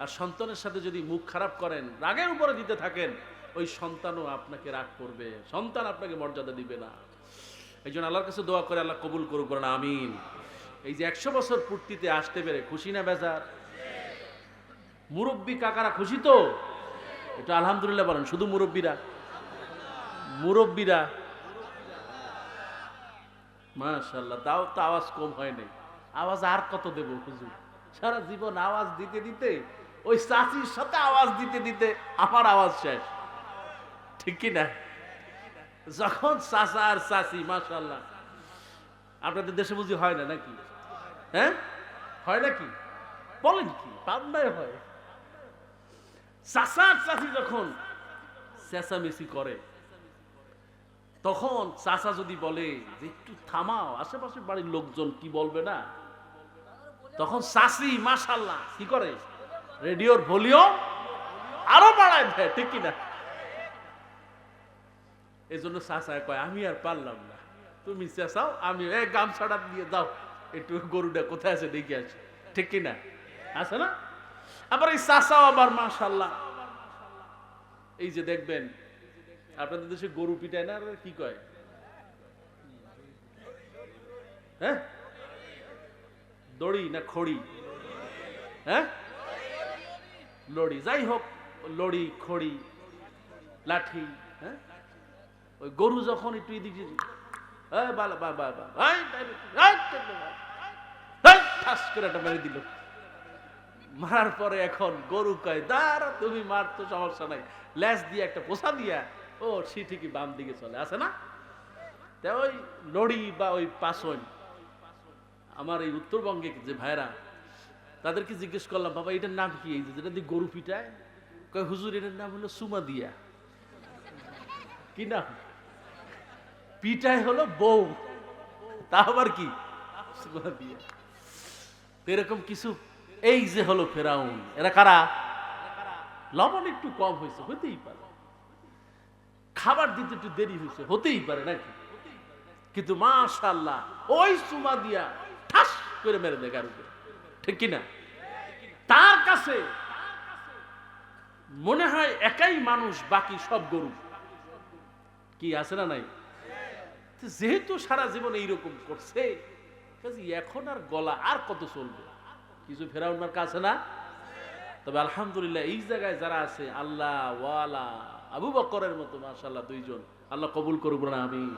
আর সন্তানের সাথে যদি মুখ খারাপ করেন, রাগের উপরে দিতে থাকেন, ওই সন্তানও আপনাকে রাগ করবে, সন্তান আপনাকে মর্যাদা দিবে না। এই জন্য আল্লাহর কাছে দোয়া করে আল্লাহ কবুল করুক, বলেন আমিন। এই যে 100 বছর পূর্তিতে আসতে পেরে খুশি না বেজার? মুরব্বী কাকারা খুশি তো? এটা আলহামদুলিল্লাহ বলেন। শুধু মুরব্বীরা, মুরব্বীরা মাশাআল্লাহ, তাও তো আওয়াজ কম হয় নাই। আওয়াজ আর কত দেব হুজুর? সারা জীবন আওয়াজ দিতে দিতে, ওই চাচির সাথে আওয়াজ দিতে দিতে আমার আওয়াজ শেষ, ঠিক কি না? যখন চাচা আর চাচি, মাশাআল্লাহ। আপনাদের দেশে বুঝি হয় না নাকি? হ্যাঁ হয় নাকি? বলেন কি, পাবনায় হয়। চাচা আর চাচি যখন চেঁচামেচি করে, তখন চাচা যদি বলে যে একটু থামাও, আশেপাশে বাড়ির লোকজন কি বলবে না, তখন চাচি মাশাআল্লাহ কি করে, রেডিওর ভলিউম আরো বাড়ায় দেয়, ঠিক কিনা? এই জন্য চাচা কয় আমি আর পারলাম না, তুমি চেঁচাও, আমি এই গামছাটা দিয়ে দাও, একটু গরুটা কোথায় আছে দেখে আসি, ঠিক কিনা? আছে না? আবার এই চাচাও আবার মাশাআল্লাহ, এই যে দেখবেন আপনাদের দেশে গরু পিটায় না, কি কয়? হ্যাঁ, দড়ি না খড়ি? হ্যাঁ, লড়ি, যাই হোক, লড়ি, খড়ি, লাঠি। হ্যাঁ, ওই গরু যখন একটু এদিকে করে একটা মেরে দিল, মারার পরে এখন গরু কয় দাঁড়া, তুমি মার তো সমস্যা নাই, ল্যাস দিয়ে একটা পোষা দিয়া ও সে ঠিকই বাম দিকে চলে আসে না? তা ওই লড়ি বা ওই পাশন, আমার এই উত্তরবঙ্গে যে ভাইরা, তাদেরকে জিজ্ঞেস করলাম, বাবা এটার নাম কি, এই যেটা দিয়ে গরু পিটায়? কয় হুজুর এটার নাম হলো সুমা দিয়া। কি নাম? পিটায় হলো বউ, তা আবার কি সুমা দিয়া। এরকম কিছু। এই যে হলো ফেরাউন, এরা কারা? লবণ একটু কম হয়েছে, হতেই পারে, খাবার দিতে একটু দেরি হয়েছে, হতেই পারে নাকি? কিন্তু মাশাআল্লাহ ওই সুমা দিয়া ঠাস করে মেরে দেয় কারুকে, ঠিক কিনা? তার কাছে মনে হয় একাই মানুষ, বাকি সব গরু। কি আছে না নাই? যেহেতু সারা জীবন এইরকম করছে, এখন আর গলা আর কত চলবে? কিছু ফেরাউন মার্কা আছে না? তবে আলহামদুলিল্লাহ এই জায়গায় যারা আছে, আল্লাহ ওয়ালা আবু বকরের মতো মাশাআল্লাহ দুইজন, আল্লাহ কবুল করুক, বলেন আমিন।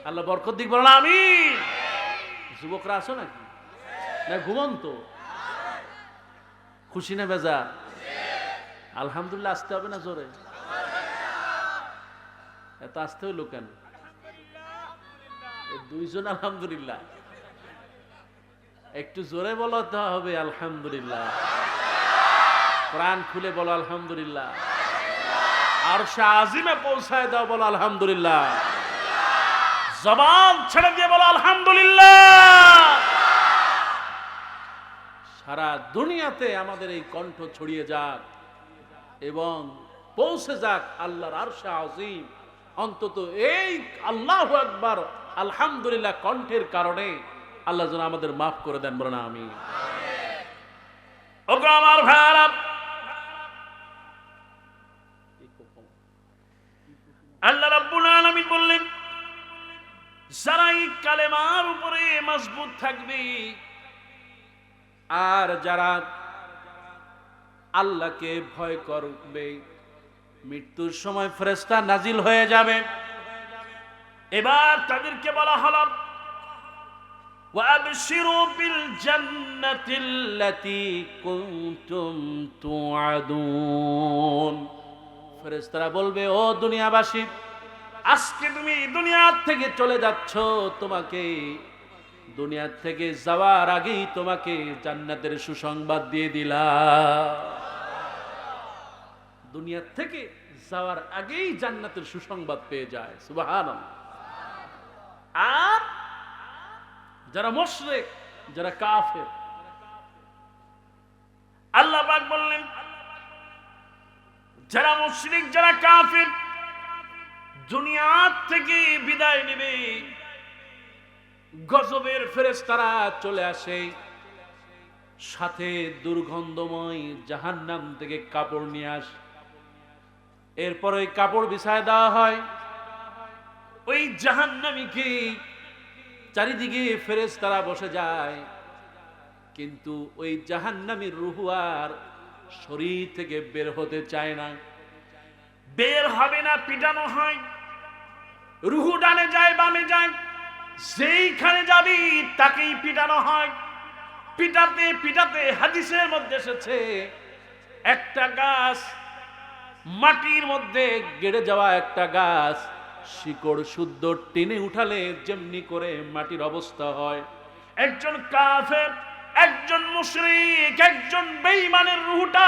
আল্লাহ বরকত দিক, বলেন আমিন। যুবকরা আছো নাকি? না ঘুমন্ত? খুশি না বেজা? আলহামদুলিল্লাহ আসতে হবে না জোরে? এত আসতে হইলো কেন? দুইজন আলহামদুলিল্লাহ, একটু জোরে বলতে হবে আলহামদুলিল্লাহ, প্রাণ খুলে বলো আলহামদুলিল্লাহ, আরশে আজিমে পৌঁছায় দাও বলো আলহামদুলিল্লাহ, জবান ছেড়ে দিয়ে বলো আলহামদুলিল্লাহ। সারা দুনিয়াতে আমাদের এই কণ্ঠ ছড়িয়ে যাক এবং পৌঁছে যাক আল্লাহর আরশে আজিম। অন্তত এই আল্লাহু আকবার আলহামদুলিল্লাহ কণ্ঠের কারণে আল্লাহ যেন আমাদের মাফ করে দেন, বলেন আমিন। ওগো আমার ভাইরা, আল্লাহ রাব্বুল আলামিন বললেন, যারা এই কালেমার উপরে মজবুত থাকবে আর যারা আল্লাহকে ভয় করবে, মৃত্যুর সময় ফেরেশতা নাজিল হয়ে যাবে। এবার তাদেরকে বলা হলো, وَأَبْشِرُوا بِالْجَنَّةِ الَّتِي كُنتُمْ تُوعَدُونَ। ফেরেশতারা বলবে, ও দুনিয়াবাসী, আজকে তুমি দুনিয়া থেকে চলে যাচ্ছ, তোমাকে দুনিয়া থেকে যাওয়ার আগেই তোমাকে জান্নাতের সুসংবাদ দিয়ে দিলাম। দুনিয়া থেকে যাওয়ার আগেই জান্নাতের সুসংবাদ পেয়ে যায়, সুবহানাল্লাহ। আর যারা মুশরিক, যারা কাফের, আল্লাহ পাক বললেন, যারা মুশরিক, যারা কাফের দুনিয়া থেকে বিদায় নেবে, গজবের ফেরেশতারা চলে আসে, সাথে দুর্গন্ধময় জাহান্নাম থেকে কাপড় নিয়ে আসে। এরপর ওই কাপড় বিছায় দেওয়া হয়। ওই জাহান্নামীকে চারিদিকে ফেরেশতারা বসে যায়, কিন্তু ওই জাহান্নামীর রূহ আর শরীর থেকে বের হতে চায় না। বের হবে না, পিটানো হয়। রূহ ডানে যায়, বামে যায়, যেইখানে যাবি তাকেই পিটানো হয়। পিটাতে পিটাতে হাদিসের মধ্যে এসেছে, একটা গাছ, মাটির মধ্যে গেড়ে যাওয়া একটা গাছ, শিকড় শুদ্ধ টেনে উঠালে যেমনি করে মাটির অবস্থা হয়, একজন কাফের, একজন মুশরিক, একজন বেঈমানের রূহটা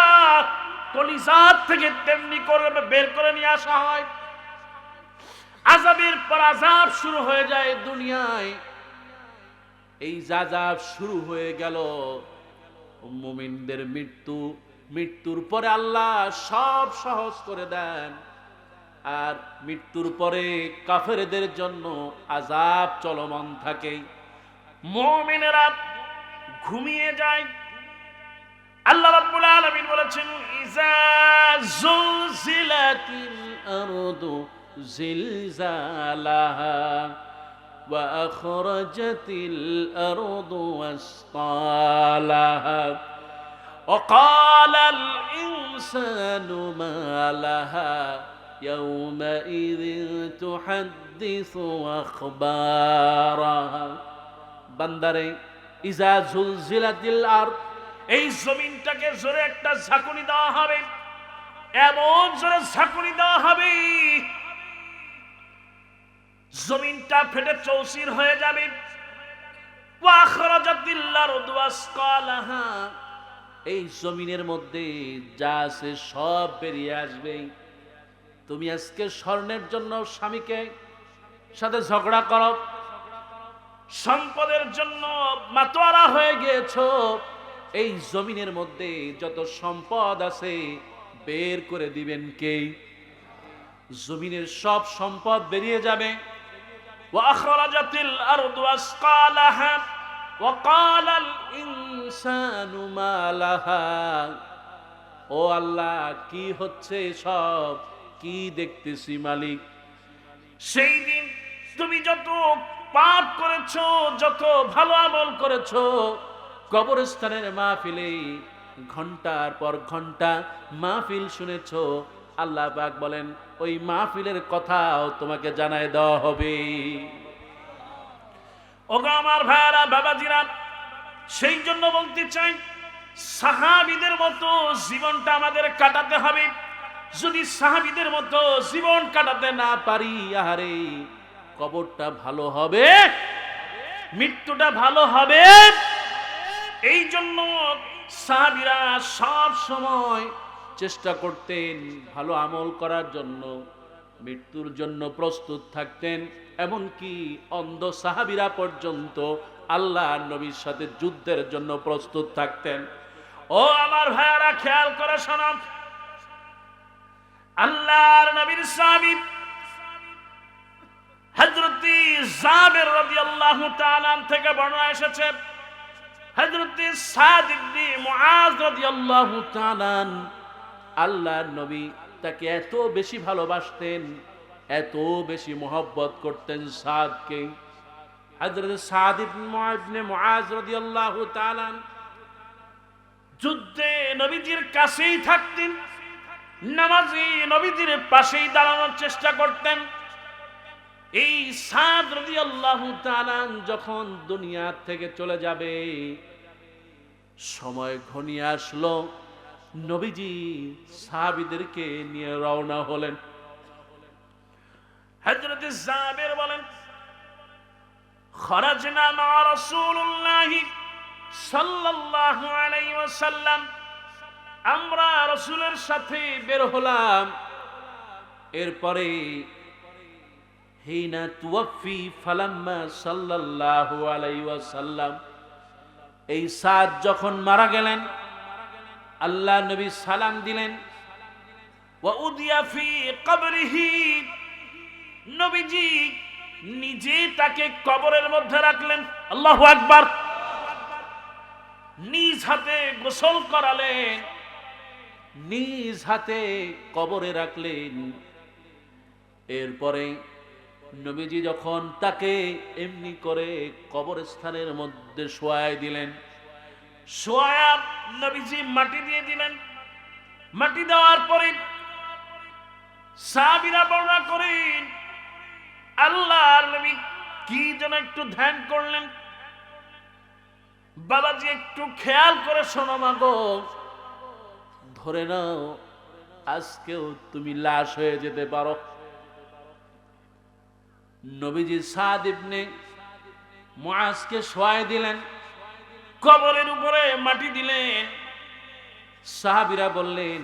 কলিজাত থেকে তেমনি করে বের করে নিয়ে আসা হয়। আযাবের পর আযাব শুরু হয়ে যায় দুনিয়ায়। এই আযাব শুরু হয়ে গেল, মুমিনদের মৃত্যুর পরে আল্লাহ সব সহজ করে দেন। আর মৃত্যুর পরে কাফেরদের জন্য আযাব চলমান থাকে। মুমিনেরা ঘুমিয়ে যায়। আল্লাহ রাব্বুল আলামিন বলেছেন, ইজা যুলজিলাতিল আরদু জিলজালাহা ওয়া আখরাজাতিল আরদু আসকালাহা ওয়া ক্বালাল ইনসানু মা লাহা ইয়াউমাইযিন তুহাদ্দিসু আখবারাহা। বান্দারে, ইজা যুলজিলাতিল আরদ, এই জমিনটাকে জোরে একটা ঝাঁকুনি দেওয়া হবে, এমন জোরে ঝাঁকুনি দেওয়া হবে জমিনটা ফেটে চৌচির হয়ে যাবে। ওয়া আখরাজাতিল আরদু আসকালাহা, এই জমিনের মধ্যে যা আছে সব বেরিয়ে আসবে। তুমি আজকে স্বর্ণের জন্য স্বামীকে সাথে ঝগড়া করো, সম্পদের জন্য মাতোয়ারা হয়ে গিয়েছো, এই জমিনের মধ্যে যত সম্পদ আছে বের করে দিবেন কে? জমিনের সব সম্পদ বেরিয়ে যাবে। ওয়া আখরাজাতিল আরদু আসকালাহা ওয়া ক্বালাল ইনসানু মা লাহা। ও আল্লাহ, কি হচ্ছে সব, কি দেখতেছি মালিক? সেই দিন তুমি যত পাপ করেছো, যত ভালো আমল করেছো, কবরস্থানের মাহফিলে ঘন্টার পর ঘন্টা মাহফিল শুনেছো, আল্লাহ পাক বলেন ওই মাহফিলের কথাও তোমাকে জানায় দেওয়া হবে। ওগো আমার ভাইরা, বাবাজিরা, সেই জন্য বলতে চাই, সাহাবীদের মতো জীবনটা আমাদের কাটাতে হবে। যদি সাহাবীদের মতো জীবন কাটাতে না পারি, আরে কবরটা ভালো হবে, মৃত্যুটা ভালো হবে। এই জন্য সাহাবীরা সব সময় চেষ্টা করতেন ভালো আমল করার জন্য, মৃত্যুর জন্য প্রস্তুত থাকতেন। এমনকি অন্ধ সাহাবীরা পর্যন্ত আল্লাহর নবীর সাথে যুদ্ধের জন্য প্রস্তুত থাকতেন। ও আমার ভাইয়ারা, খেয়াল করে শোনান, আল্লাহর নবীর সাহাবী হযরত জাবের রাদিয়াল্লাহু তাআলা থেকে বর্ণনা এসেছে, হযরত সাদ ইবনে মুআজ রাদিয়াল্লাহু তাআলা আল্লাহর নবী তাকে এত বেশি ভালোবাসতেন, এত বেশি মহব্বত করতেন সাদকে। হযরত সাদ ইবনে মুআজ রাদিয়াল্লাহু তাআলা যুদ্ধে নবীজির কাছেই থাকতেন, নামাজি নবীজির পাশেই দাঁড়ানোর চেষ্টা করতেন। এই সাদ রাদিয়াল্লাহু তাআলা যখন দুনিয়া থেকে চলে যাবে, সময় ঘনিয়ে আসলো, নবীজি সাহাবীদেরকে নিয়ে রওনা হলেন। হযরত জাবের বলেন, খরাজনা মা রাসূলুল্লাহ সাল্লাল্লাহু আলাইহি ওয়াসাল্লাম, আমরা রাসূলের সাথে বের হলাম। এরপরে হিনা তুওয়াফি ফালাম্মা সাল্লাল্লাহু আলাইহি ওয়াসাল্লাম, এই সাদ যখন মারা গেলেন, আল্লাহ নবী সালাম দিলেন। ওয়া উদিয়া ফি কবরিহি, নবীজি নিজে তাকে কবরের মধ্যে রাখলেন। আল্লাহু আকবার। নিজ হাতে গোসল করালেন, নিজ হাতে কবরে রাখলেন। এরপরে নবীজি যখন তাকে এমনি করে কবরস্থানের মধ্যে শোয়ায় দিলেন, শোয়া নবীজি মাটি দিয়ে দিলেন। মাটি দেওয়ার পরে সাহাবীরা বর্ণনা করেন, আল্লাহর নবী কি যেন একটু ধ্যান করলেন। বাবাজি একটু খেয়াল করে শোনো মাগো, ধরে নাও আজকেও তুমি লাশ হয়ে যেতে পারো। নবীজি সাদ ইবনে মুআজকে শোয়ায় দিলেন, কবরের উপরে মাটি দিলেন। সাহাবীরা বললেন,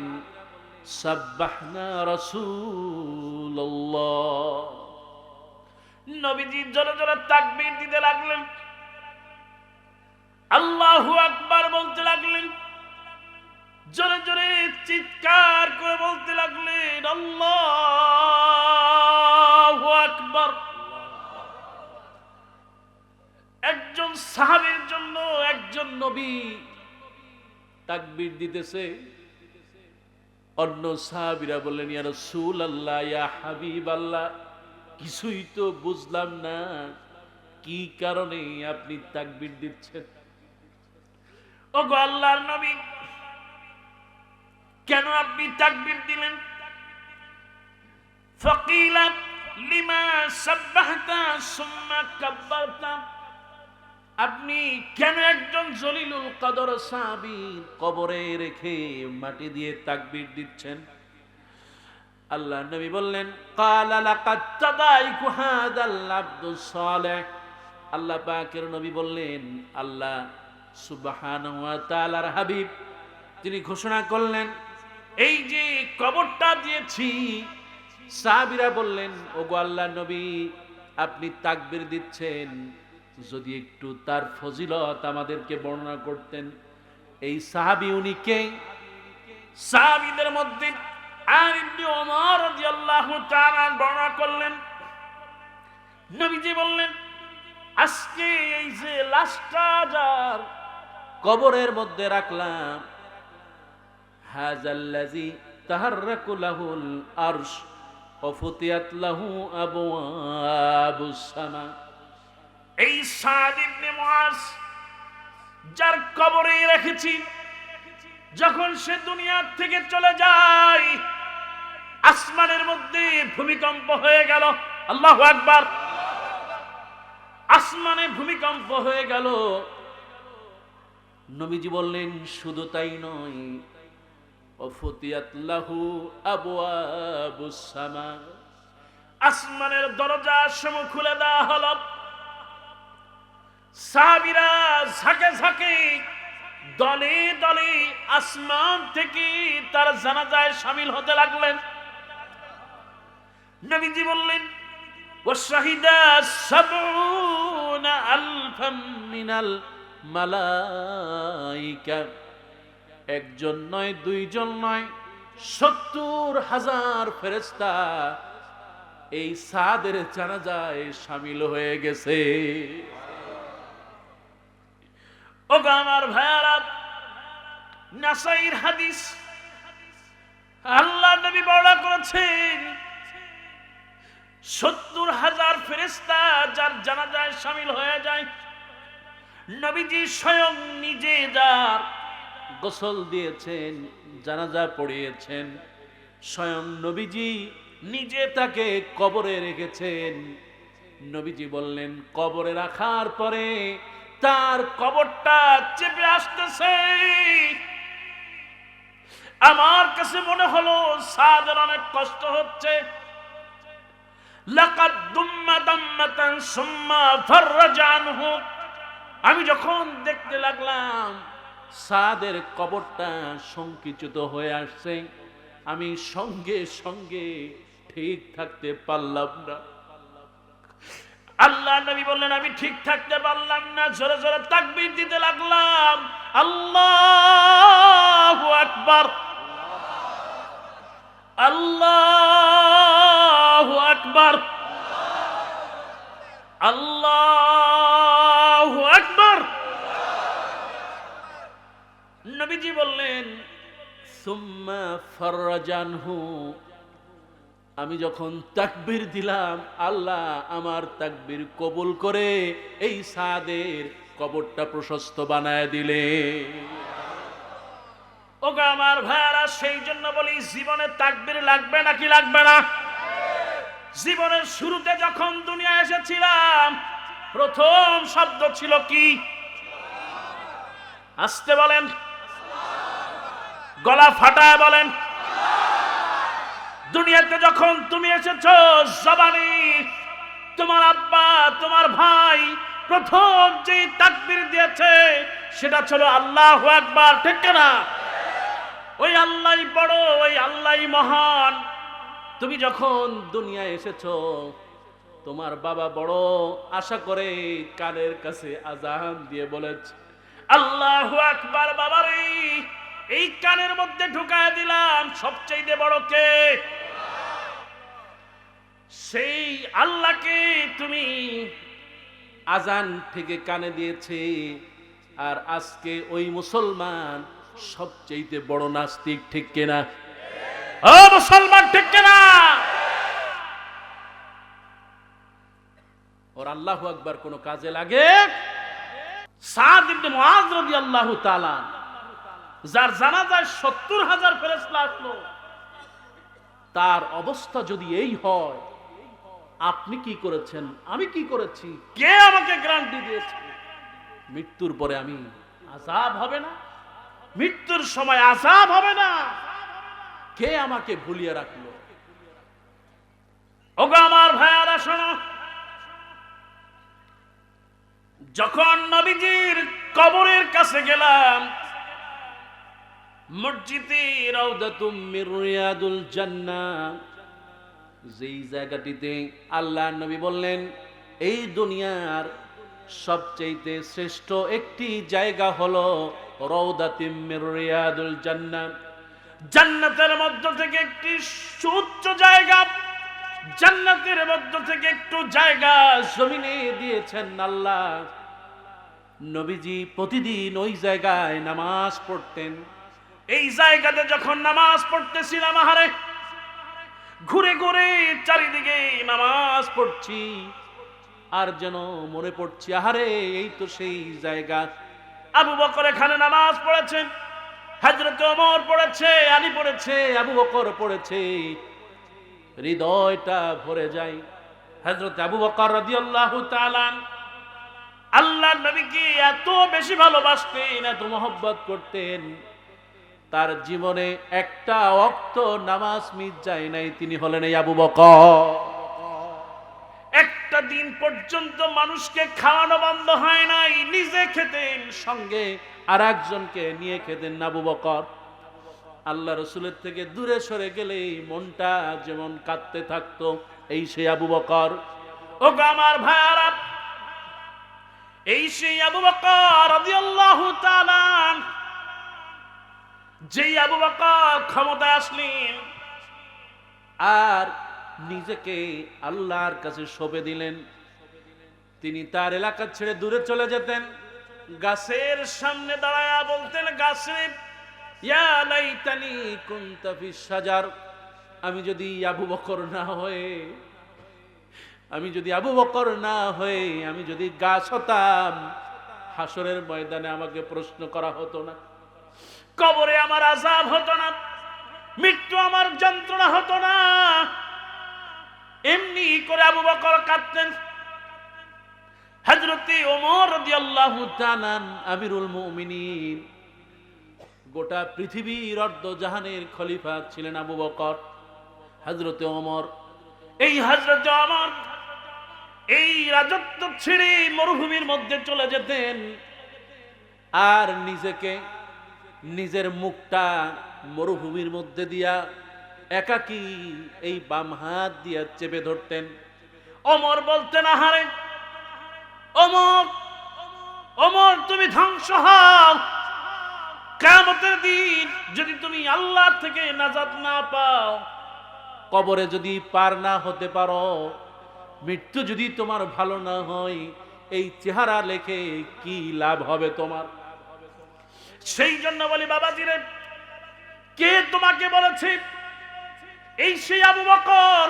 সাব্বাহনা রাসূলুল্লাহ। নবীজি জোরে জোরে তাকবীর দিতে লাগলেন, আল্লাহু আকবার বলতে লাগলেন, জোরে জোরে চিৎকার করে বলতে লাগলেন, আল্লাহু আকবার। একজন সাহাবীর জন্য একজন নবী তাকবীর দিতেছে। অন্য সাহাবীরা বললেন, ইয়া রাসূলুল্লাহ, ইয়া হাবিবাল্লাহ, কিছুই তো বুঝলাম না, কি কারণে আপনি তাকবীর দিচ্ছেন? ওগো আল্লাহর নবী, কেন আপনি তাকবীর দিলেন? ফাকিলা লিমা সাব্বাহতা সুম্মা কাব্বারতা, আপনি কেন একজন জলিলুল কদর সাহাবী কবরে রেখে মাটি দিয়ে তাকবীর দিচ্ছেন? আল্লাহর নবী বললেন, ক্বালা লাকাদ তাদাইকু হাদাল আবদুস সালেহ। আল্লাহ পাকের নবী বললেন, আল্লাহ সুবহানাহু ওয়া তাআলার হাবিব তিনি ঘোষণা করলেন, এই যে কবরটা দিয়েছি। সাহাবীরা বললেন, ওগো আল্লাহর নবী, আপনি তাকবীর দিচ্ছেন, যদি একটু তার ফজিলত আমাদেরকে বর্ণনা করতেন। এই সাহাবী উনি কে? সাহাবীদের মধ্যে আর ইবনে ওমর রাদিয়াল্লাহু তাআলা বর্ণনা করলেন, নবীজি বললেন, আজকে এই যে লাশটা যার কবরের মধ্যে রাখলাম, হাযাল্লাযী তাহাররাকু লাহুল আরশ ওয়া ফুতিয়াত লাহু আবওয়াবুস সামা। এই সাদ ইবনে মুআজ যার কবরে রেখেছি, যখন সে দুনিয়া থেকে চলে যায়, আসমানের মধ্যে ভূমিকম্প হয়ে গেল। আল্লাহু আকবার। আসমানে ভূমিকম্প হয়ে গেল। নবীজি বললেন শুধু তাই নয়, ওয়াফুতিয়াত লাহু আবওয়াবুস সামা, আসমানের দরজা সমূহ খুলে দেওয়া হলো। সাহাবীরা ঝাঁকে ঝাঁকে দলে দলে আসমান থেকে তার জানাজায় শামিল হতে লাগলেন। নবীজি বললেন ওয়াশাহিদা সাবউনা আলফাম মিনাল মালাইকা, একজন নয়, দুইজন নয়, 70,000 ফেরেশতা এই সাদের জানাজায় শামিল হয়ে গেছে। ও আমার ভাইয়ারা, নাসাইর হাদিস, আল্লাহ নবী বর্ণনা করেছেন 70,000 ফেরেশতা যার জানাজায় শামিল হয়ে যায়। নবীজি স্বয়ং নিজে যার গোসল দিয়েছেন, জানাজা পড়িয়েছেন, স্বয়ং নবীজি নিজে তাকে কবরে রেখেছেন। নবীজি বললেন কবরে রাখার পরে তার কবরটা চেপে আসতেছে। আমার কাছে মনে হলো সাদের অনেক কষ্ট হচ্ছে। লাকাদ দুম্মা দাম্মাতান সুম্মা ফাররাজা আনহু, আমি যখন দেখতে লাগলাম সাদের কবরটা সংকুচিত হয়ে আসছে, আমি সঙ্গে সঙ্গে ঠিক থাকতে পারলাম না। আল্লাহ নবী বললেন আমি ঠিক থাকতে পারলাম না, জোরে জোরে তাকবীর দিতে লাগলাম, আল্লাহু আকবার, আল্লাহু আকবার, আল্লাহু আকবার। নবীজি বললেন সুম্মা ফাররাজানহু, আমি যখন তাকবীর দিলাম আল্লাহ আমার তাকবীর কবুল করে এই সাদের কবরটা প্রশস্ত বানায় দিলে। ওগো আমার ভাইরা, সেই জন্য বলি জীবনে তাকবীর লাগবে নাকি লাগবে না? জীবনের শুরুতে যখন দুনিয়া এসেছিলাম প্রথম শব্দ ছিল কি? আসতে বলেন, গলা ফাটায় বলেন। দুনিয়াতে যখন তুমি এসেছো জবানি, তোমার আব্বা তোমার ভাই প্রথম যে তাকবীর দিয়েছে সেটা ছিল আল্লাহু আকবার, ঠিক না? ওই আল্লাহই বড়, ওই আল্লাহই মহান। তুমি যখন দুনিয়ায় এসেছো তোমার বাবা বড় আশা করে কানের কাছে আজান দিয়ে বলেছে আল্লাহু আকবার। বাবারে এই কানের মধ্যে ঢুকায় দিলাম সবচেয়ে বড় কে? সেই আল্লাহকে তুমি আজান থেকে কানে দিয়েছে। আর আজকে ওই মুসলমান সবচেয়ে বড় নাস্তিক, ঠিক কিনা? ও মুসলমান, ঠিক কিনা? ওর আল্লাহু আকবার কোন কাজে লাগে? সাদ ইবনে মুআয রাদিয়াল্লাহু তাআলা, যার জানাজায় 70,000 ফেরেশতা আসলো, তার অবস্থা যদি এই হয়, আপনি কি করেছেন, আমি কি করেছি, কে আমাকে গ্যারান্টি দিয়েছে মৃত্যুর পরে আমি আযাব হবে না? মৃত্যুর সময় আযাব হবে না? কে আমাকে ভুলিয়ে রাখলো? ওগো আমার ভাইয়ারা শোনো, যখন নবীজির কবরের কাছে গেলাম, মসজিদে রাউদাতুম মির রিয়াদুল জান্নাহ, যেই জায়গাটিতে আল্লাহ নবী বললেন এই দুনিয়ার সবচেয়ে শ্রেষ্ঠ একটি জায়গা হলো রাউদাতুম মির রিয়াদুল জান্নাহ, জান্নাতের মধ্য থেকে একটি সুউচ্চ জায়গা, জান্নাতের মধ্য থেকে একটু জায়গা জমিনে দিয়েছেন আল্লাহ। নবীজি প্রতিদিন ওই জায়গায় নামাজ পড়তেন। এই জায়গাতে যখন নামাজ পড়তেছিলাম, আহারে ঘুরে ঘুরে চারিদিকে নামাজ পড়ছি, আর যেন মনে পড়ছি আহারে এই তো সেই জায়গা। আবু বকর এখানে নামাজ পড়েছেন, হযরত ওমর পড়েছে, আলী পড়েছে, আবু বকর পড়েছে, হৃদয়টা ভরে যায়। হযরত আবু বকর রাদিয়াল্লাহু তাআলা আল্লাহ নবীকে এত বেশি ভালোবাসতেন, এত মহব্বত করতেন, তার জীবনে একটা ওয়াক্ত নামাজ মিস যায় নাই। তিনি হলেন এই আবু বকর। একটা দিন পর্যন্ত মানুষকে খাওয়ানো বন্ধ হয় নাই, নিজে খেতেন, সঙ্গে আর একজনকে নিয়ে খেতেন আবু বকর। আল্লাহ রসুলের থেকে দূরে সরে গেলেই মনটা যেমন কাঁদতে থাকতো, এই সেই আবু বকর। ও আমার ভাইয়ারা, এই সেই আবু বকর রাদিয়াল্লাহু তাআলা, যেই আবু বকর ক্ষমতায় আসলেন আর নিজেকে আল্লাহর কাছে সঁপে দিলেন। তিনি তার এলাকা ছেড়ে দূরে চলে যেতেন, গাছের সামনে দাঁড়ায়া বলতেন, গাছে ইয়া লাইতানি কুনতা ফিস শাজার, আমি যদি আবু বকর না হয়ে, আমি যদি আবু বকর না হয়ে আমি যদি গাছ হতাম, হাসরের ময়দানে আমাকে প্রশ্ন করা হতো না, কবরে আমার আযাব হতো না, মৃত্যু আমার যন্ত্রণা হতো না। এমনি করে আবু বকর কাঁদতেন। হযরতে ওমর রাদিয়াল্লাহু তাআলা আমিরুল মুমিনিন, গোটা পৃথিবীর অর্ধ জাহানের খলিফা ছিলেন আবু বকর। হযরতে ওমর, এই হযরতে ওমর এই রাজত্ব ছেড়ে মরুভূমির মধ্যে চলে যেতেন আর নিজেকে, নিজের মুখটা মরুভূমির মধ্যে দিয়া একাকী এই বাম হাত দিয়া চেপে ধরতেন। ওমর বলতেন, আহারে ওমর, ওমর তুমি ধ্বংস হও, কিয়ামতের দিন যদি তুমি আল্লাহ থেকে নাজাত না পাও, কবরে যদি পার না হতে পারো, মৃত্যু যদি তোমার ভালো না হয়, এই চেহারা লেখে কি লাভ হবে তোমার? সেই জন্য বলি বাবাজিরে, কে তোমাকে বলেছে এই সেই আবু বকর?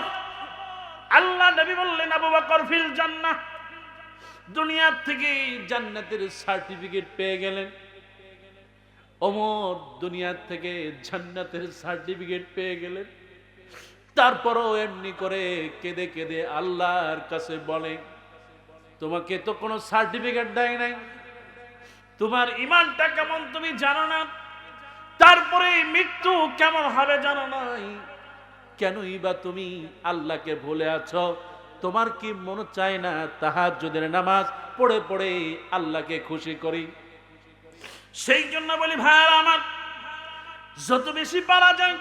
আল্লাহ নবী বললেন আবু বকর ফিল জান্নাহ, দুনিয়া থেকে জান্নাতের সার্টিফিকেট পেয়ে গেলেন। ওমর দুনিয়া থেকে জান্নাতের সার্টিফিকেট পেয়ে গেলেন, তারপরও এমনি করে কেঁদে কেঁদে আল্লাহর কাছে বলে, তোমাকে তো কোনো সার্টিফিকেট দেয় নাই, তোমার ঈমানটা কেমন তুমি জানো না, তারপরে মৃত্যু কেমন হবে জানো নাই, কেনই বা তুমি আল্লাহকে ভুলে আছো? তোমার কি মনে চায় না তাহাজ্জুদের নামাজ পড়ে পড়ে আল্লাহকে খুশি করি? সেই জন্য বলি ভাইরা আমার, যত বেশি পারা যায়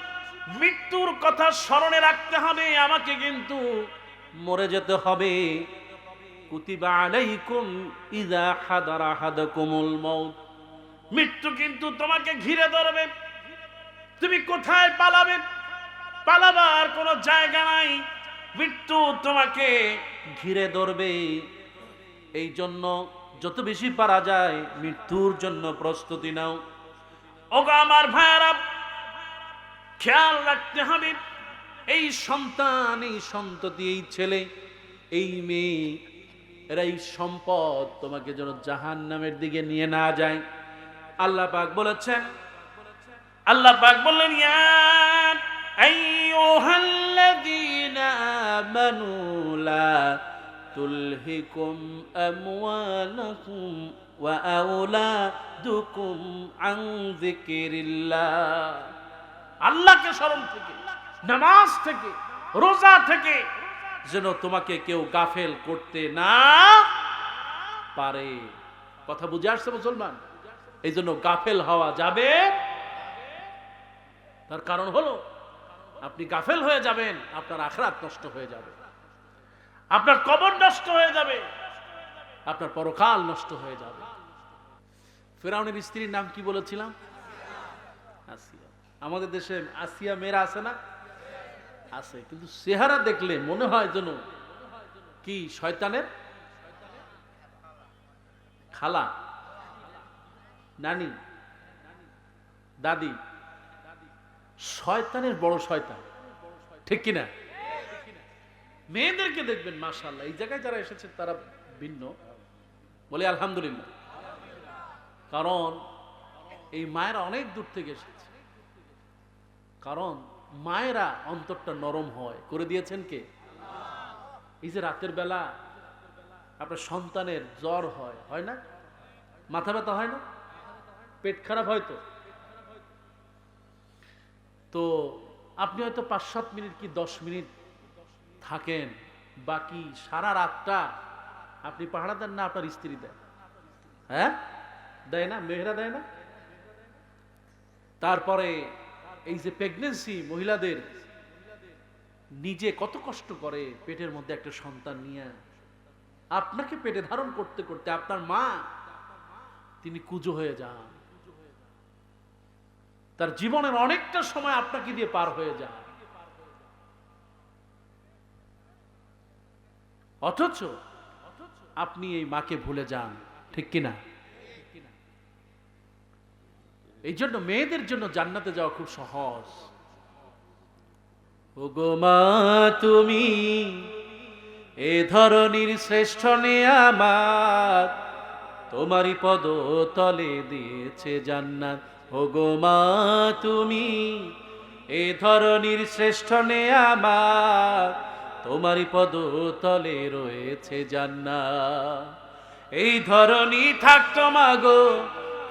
মৃত্যুর কথা স্মরণে রাখতে হবে। আমাকে কিন্তু মরে যেতে হবে। কুতিবা আলাইকুম ইযা হাদারা আহাদাকুমুল মাউত, মৃত্যু কিন্তু তোমাকে ঘিরে ধরবে। তুমি কোথায় পালাবে? পালাবার কোনো জায়গা নাই, মৃত্যু তোমাকে ঘিরে ধরবে। এই জন্য যত বেশি পারা যায় মৃত্যুর জন্য প্রস্তুতি নাও। ওগো আমার ভাইয়েরা, খেয়াল রাখতে হবে, এই সন্তান, এই সন্ততি, এই ছেলে, এই মেয়ে, এরা এই সম্পদ তোমাকে যেন জাহান্নামের দিকে নিয়ে না যায়। আল্লাহ পাক বলেছেন, আল্লাহ পাক বললেন, ইয়া আইয়ুহাল্লাযীনা আমানু লা তুলহিকুম আমওয়ালাকুম ওয়া আওলাদুকুম আন যিকিরিল্লাহ। আল্লাহকে স্মরণ থেকে, নামাজ থেকে, রোজা থেকে যেন তোমাকে কেউ গাফেল করতে না পারে। কথা বুঝে আসছে মুসলমান? এই জন্য গাফেল হওয়া যাবে। তার কারণ হলো, আপনি গাফেল হয়ে যাবেন, আপনার আখিরাত নষ্ট হয়ে যাবে, আপনার কবর নষ্ট হয়ে যাবে, আপনার পরকাল নষ্ট হয়ে যাবে। ফিরআউনের স্ত্রীর নাম কি বলেছিলাম? আসিয়া। আমাদের দেশে আসিয়া মেয়েরা আছে না? আছে, কিন্তু চেহারা দেখলে মনে হয় যেন কি শয়তানের খালা, নানি, দাদি, শয়তানের বড় শয়তান, ঠিক কিনা? মেয়েদেরকে দেখবেন মাশাআল্লাহ, এই জায়গায় যারা এসেছেন তারা ভিন্ন, বলে আলহামদুলিল্লাহ। কারণ এই মায়েরা অনেক দূর থেকে এসেছে, কারণ মায়েরা অন্তরটা নরম হয়, করে দিয়েছেন কে? এই যে রাতের বেলা আপনার সন্তানের জ্বর হয়, হয় না? মাথা ব্যথা হয় না? পেট খারাপ হয় তো? তো আপনি হয়তো ৫-৭ মিনিট কি ১০ মিনিট থাকেন, বাকি সারা রাতটা আপনি পাহারা দেন না আপনার স্ত্রী দেয়? হ্যাঁ, দেয় না? মেয়েরা দেয় না? তারপরে এই যে প্রেগনেন্সি, মহিলাদের নিজে কত কষ্ট করে পেটের মধ্যে একটা সন্তান নিয়ে, আপনাকে পেটে ধারণ করতে করতে আপনার মা তিনি কুঁজো হয়ে যান, তার জীবনের অনেকটা সময় আপনাকে দিয়ে পার হয়ে যায়, অথচ আপনি এই মাকে ভুলে যান, ঠিক কিনা? এই জন্য মেয়েদের জন্য জান্নাতে যাওয়া খুব সহজ। ওগো মা তুমি এ ধরনীর শ্রেষ্ঠ নিয়ামত, তোমারই পদ তলে দিয়েছে জান্নাত। ওগো মা তুমি এ ধরনীর শ্রেষ্ঠ নিয়ামত, তোমারই পদ তলে রয়েছে জান্নাত। এই ধরনী থাকতো মাগো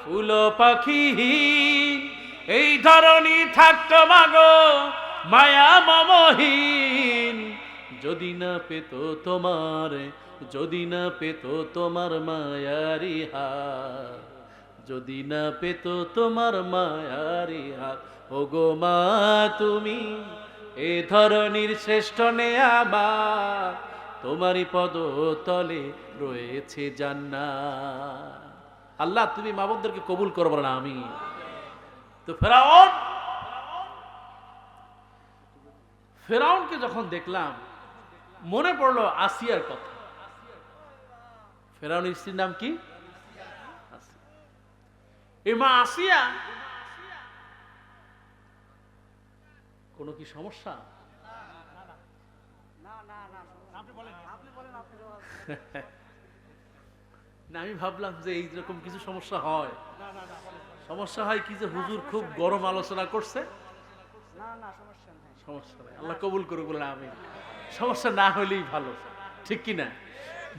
ফুল পাখিহীন, এই ধরনী থাকতো মাগো মায়া মমহীন, যদি না পেত তোমার, যদি না পেত তোমার মায়ারি হাত, যদি না পেত তোমার মায়ারি হাত। ওগো মা তুমি এ ধরনীর শ্রেষ্ঠ নেয়ামত, তোমারই পদ তলে রয়েছে জান্নাত। আল্লাহ তুমি মা বোনদেরকে কবুল করো না আমি। তো ফেরাউনকে যখন দেখলাম মনে পড়লো আসিয়ার কথা। ফেরাউনের স্ত্রীর নাম কি? এই মা আসিয়া কোনো কি সমস্যা? না, আমি ভাবলাম যে এইরকম কিছু সমস্যা হয়। সমস্যা হয় কি যে হুজুর খুব গরম আলোচনা করছে। সমস্যা নাই, আল্লাহ কবুল করুক বলে আমি। সমস্যা না হলেই ভালো, ঠিক কিনা?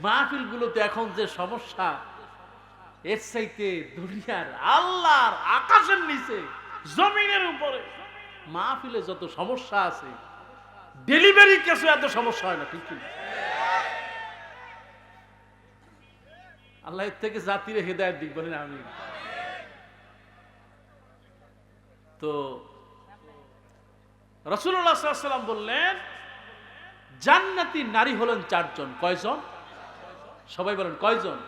মাহফিল গুলোতে এখন যে সমস্যা, এর চাইতে দুনিয়ার আল্লাহর আকাশের নিচে জমিনের উপরে মাহফিলে যত সমস্যা আছে, ডেলিভারি কেসে এত সমস্যা হয় না, ঠিক কিনা? আল্লাহ এর থেকে জাতিরে হেদায়েত দিক বলেন আমি। তো রাসূলুল্লাহ সাল্লাল্লাহু আলাইহি ওয়াসাল্লাম বললেন জান্নাতি নারী হলেন 4 জন। কয়জন? সবাই বলেন কয়জন?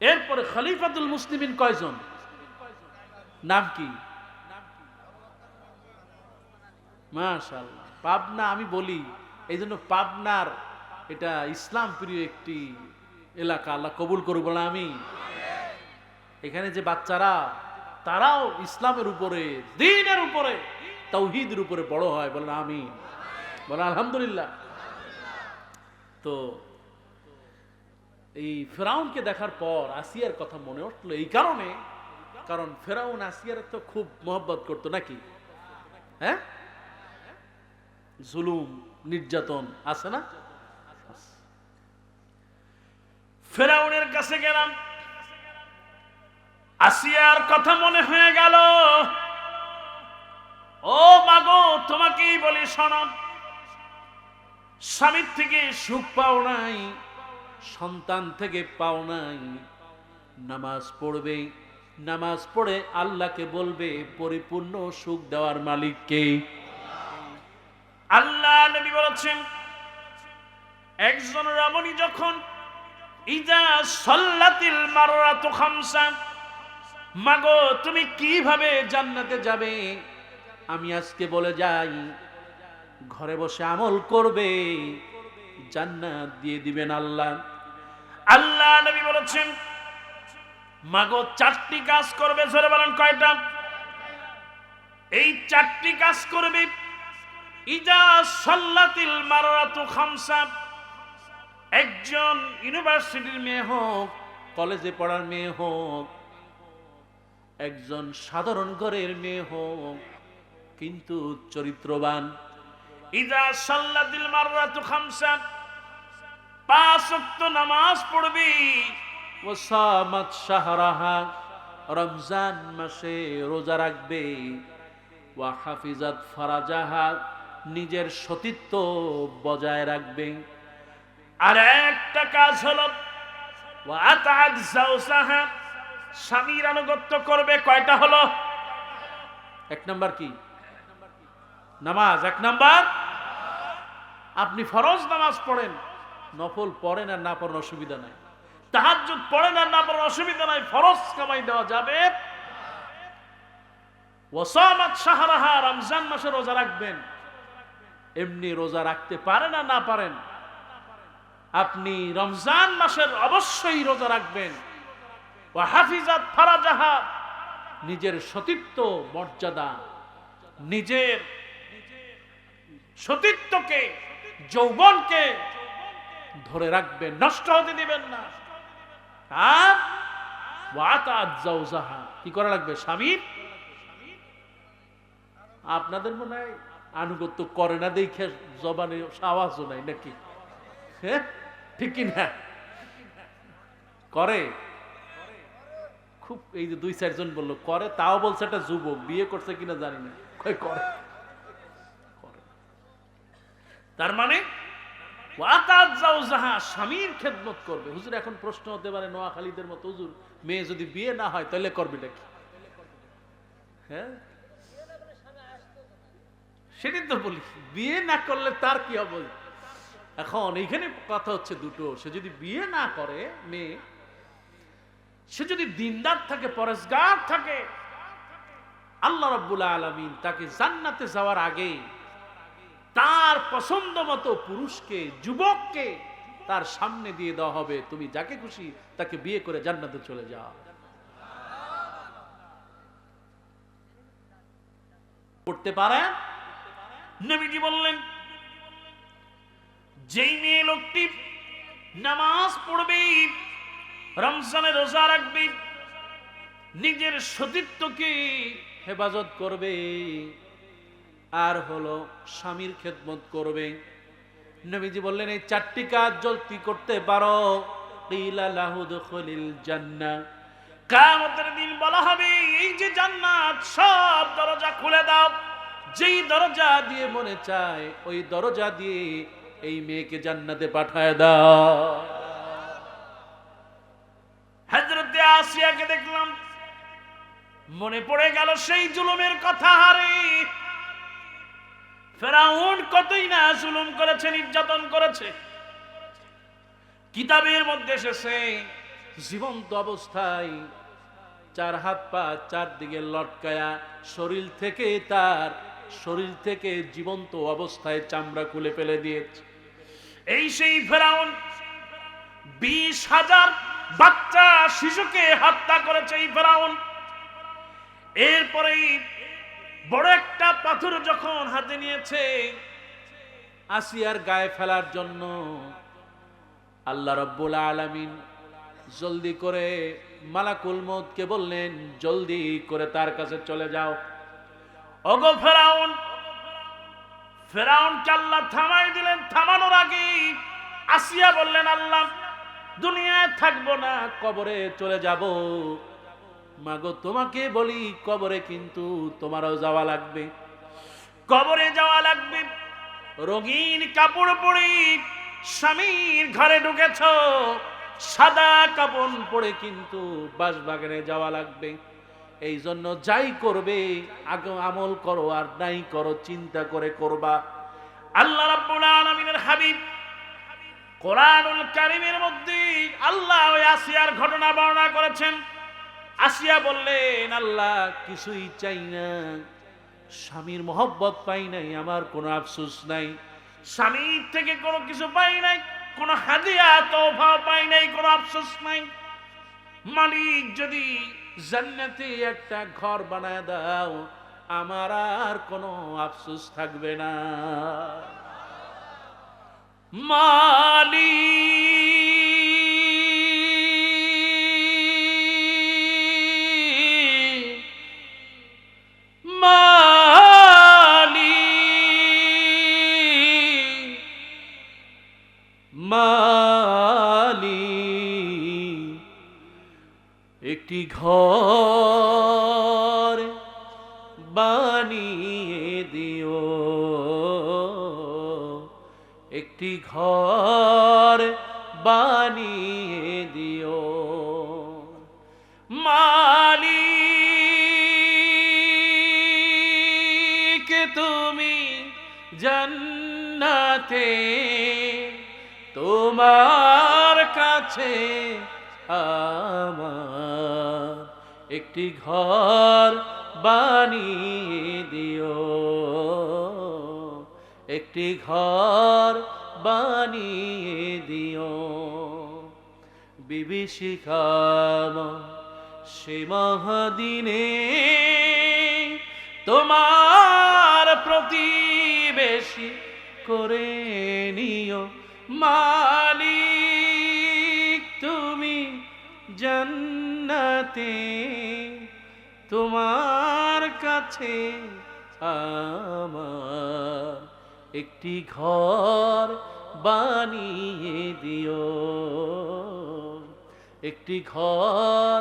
এরপরে খলিফাতুল মুসলিমিন কয়জন? নাম কি? মাশাআল্লাহ। পাবনা আমি বলি এই জন্য পাবনার এটা ইসলাম প্রিয় একটি এলাকা, আল্লাহ কবুল করুক বলে আমি। এখানে যে বাচ্চারা তারাও ইসলামের উপরে, দ্বীনের উপরে, তাওহীদের উপরে বড় হয়, বলেন আমিন, বলেন আলহামদুলিল্লাহ। তো এই ফেরাউনকে দেখার পর আসিয়ার কথা মনে উঠলো এই কারণে, কারণ ফেরাউন আসিয়ার তো খুব মহব্বত করতো নাকি? হ্যাঁ, জুলুম নির্যাতন আছে না? ফেরাউনের কাছে গেলাম, আসিয়ার কথা মনে হয়ে গেল। ও মাগো তোমাকেই বলি শোনো, স্বামীর থেকে সুখ পাও নাই, সন্তান থেকে পাও নাই, নামাজ পড়বে, নামাজ পড়ে আল্লাহকে বলবে পরিপূর্ণ সুখ দেওয়ার মালিক কে? আল্লাহ। নবী বলেছেন একজন রমণী যখন ইজা সাল্লাতিল মাররাতু খামসা, মাগো তুমি কিভাবে জান্নাতে যাবে? আমি আজকে বলে যাই, ঘরে বসে আমল করবে, জান্নাত দিয়ে দিবেন আল্লাহ। আল্লাহ নবী বলেছেন মাগো 4টি কাজ করবে। জোরে বলেন কয়টা? এই 4টি কাজ করবে। ইজা সাল্লাতিল মাররাতু খামসা, একজন ইউনিভার্সিটির মেয়ে হোক, কলেজে পড়ার মেয়ে হোক, একজন সাধারণ ঘরের মেয়ে হোক, কিন্তু চরিত্রবান, ইযা সাল্লাতিল মাররাতু খামসা, 5 ওয়াক্ত নামাজ পড়বি, ওয়া সামাত শাহরাহা, রমজান মাসে রোজা রাখবে, ওয়া হাফিজাত ফারাজাহা, নিজের সতীত্ব বজায় রাখবে। আর একটা কাজ হলো ওয়া আতাআত যাওজাহা, স্বামীর আনুগত্য করবে। কয়টা হলো? 1 নাম্বার কি? নামাজ। 1 নাম্বার, আপনি ফরজ নামাজ পড়েন, নফল পড়েন আর না পড়েন অসুবিধা নাই, তাহাজ্জুদ পড়েন আর না পড়েন অসুবিধা নাই, ফরজ কামাই দেওয়া যাবে। ওয়াসামাত শাহরাহা, রমজান মাসে রোজা রাখবেন। এমনি রোজা রাখতে পারেন আর না পারেন, আপনি রমজান মাসের অবশ্যই রোজা রাখবেন। ওয়া হাফিজাত ফারাজাহা, নিজের সতীত্ব মর্যাদা, নিজের সতীত্বকে, যৌবনকে ধরে রাখবেন, নষ্ট হতে দিবেন না। আর ওয়াতাত যাওজাহা, কি করা লাগবে? স্বামীর। আপনাদের মনে হয় আনুগত্য করে না দেখে জবানে আওয়াজও নাই নাকি? হ্যাঁ, ঠিক কিনা? করে খুব। এই যে 2-4 জন বললো করে, তাও বলছে একটা যুবক, বিয়ে করছে কিনা জানি না, করে। তার মানে ওয়াতাত যাওজাহা, স্বামীর খেদমত করবে। হুজুর এখন প্রশ্ন হতে পারে নোয়াখালীদের মতো, হুজুর মেয়ে যদি বিয়ে না হয় তাহলে করবেটা কি? হ্যাঁ, সেটাই তো বলি, বিয়ে না করলে তার কি হবে? এখন এইখানে কথা হচ্ছে দুটো। সে যদি বিয়ে না করে, মেয়ে, সে যদি দিনদার থাকে, পরেজগার থাকে, আল্লাহ রাব্বুল আলামিন তাকে জান্নাতে যাওয়ার আগে তার পছন্দ মতো পুরুষকে, যুবককে তার সামনে দিয়ে দেওয়া হবে। তুমি যাকে খুশি তাকে বিয়ে করে জান্নাতে চলে যাও। করতে পারে। নবীজি বললেন, যেই মেয়ে লোকটি নামাজ পড়বে, রমজানে রোজা রাখবে, নিজের সতীত্বকে হেফাজত করবে, আর হলো স্বামীর খেদমত করবে, নবীজি বললেন এই 4টি কাজ যদি করতে পারো, কিলা লাহু দুখুলিল জান্নাহ, কিয়ামতের দিন বলা হবে এই যে জান্নাত, সব দরজা খুলে দাও, যেই দরজা দিয়ে মনে চায় ওই দরজা দিয়ে এই মেয়েকে জান্নাতে পাঠায় দাও। হযরতে আসিয়াকে দেখলাম, মনে পড়ে গেল সেই জুলুমের কথা। হারে, ফেরাউন কতই না জুলুম করেছে, নির্যাতন করেছে। কিতাবের মধ্যে এসেছে জীবন্ত অবস্থায় 4 হাত পা 4 দিকে লটকায়া, শরীর থেকে জীবন্ত অবস্থায় চামড়া খুলে ফেলে দিয়েছে। এই সেই ফেরাউন 20,000 বাচ্চা শিশুকে হত্যা করেছে এই ফেরাউন। এরপরেই বড় একটা পাথর যখন হাতে নিয়েছে আসিয়ার গায়ে ফেলার জন্য, আল্লাহ রাব্বুল আলামিন জলদি করে মালাকুল মউতকে বললেন, জলদি করে তার কাছে চলে যাও। ওগো ফেরাউন, ফেরাউনকে আল্লাহ থামাই দিলেন। থামানোর আগে আসিয়া বললেন, আল্লাহ দুনিয়ায় থাকবো না, কবরে চলে যাব। মাগো তোমাকে বলি, কবরে কিন্তু তোমারও যাওয়া লাগবে, কবরে যাওয়া লাগবে। রঙিন কাপড় পরে স্বামীর ঘরে ঢুকেছ, সাদা কাপড় পরে কিন্তু বাসবাগানে যাওয়া লাগবে। এই জন্য যাই করবে আগে আমল করো, আর নাই করো চিন্তা করে করবা। আল্লাহ রাব্বুল আলামিনের হাবিব কোরআনুল কারীমের মধ্যে আল্লাহ ওই আসিয়ার ঘটনা বর্ণনা করেছেন। আসিয়া বললেন, আল্লাহ কিছুই চাই না, স্বামীর মহব্বত পাই নাই, আমার কোনো আফসোস নাই, স্বামীর থেকে কোনো কিছু পাই নাই, কোনো হাদিয়া তোফা পাই নাই, কোনো আফসোস নাই। মালিক যদি জান্নাতে একটা ঘর বানায় দাও, আমার আর কোনো আফসোস থাকবে না। মালিক একটি ঘর বানিয়ে দিও, একটি ঘর বানিয়ে দিও। মালিক তুমি জান্নাতে তোমার কাছে আমার একটি ঘর বানিয়ে দিও, একটি ঘর বানিয়ে দিও। বিভীষিকাম সে মহাদিনে তোমার প্রতিবেশী করে নিও। মালিক তুমি জান্নাতে তোমার কাছে আমার একটি ঘর বানিয়ে দিও, একটি ঘর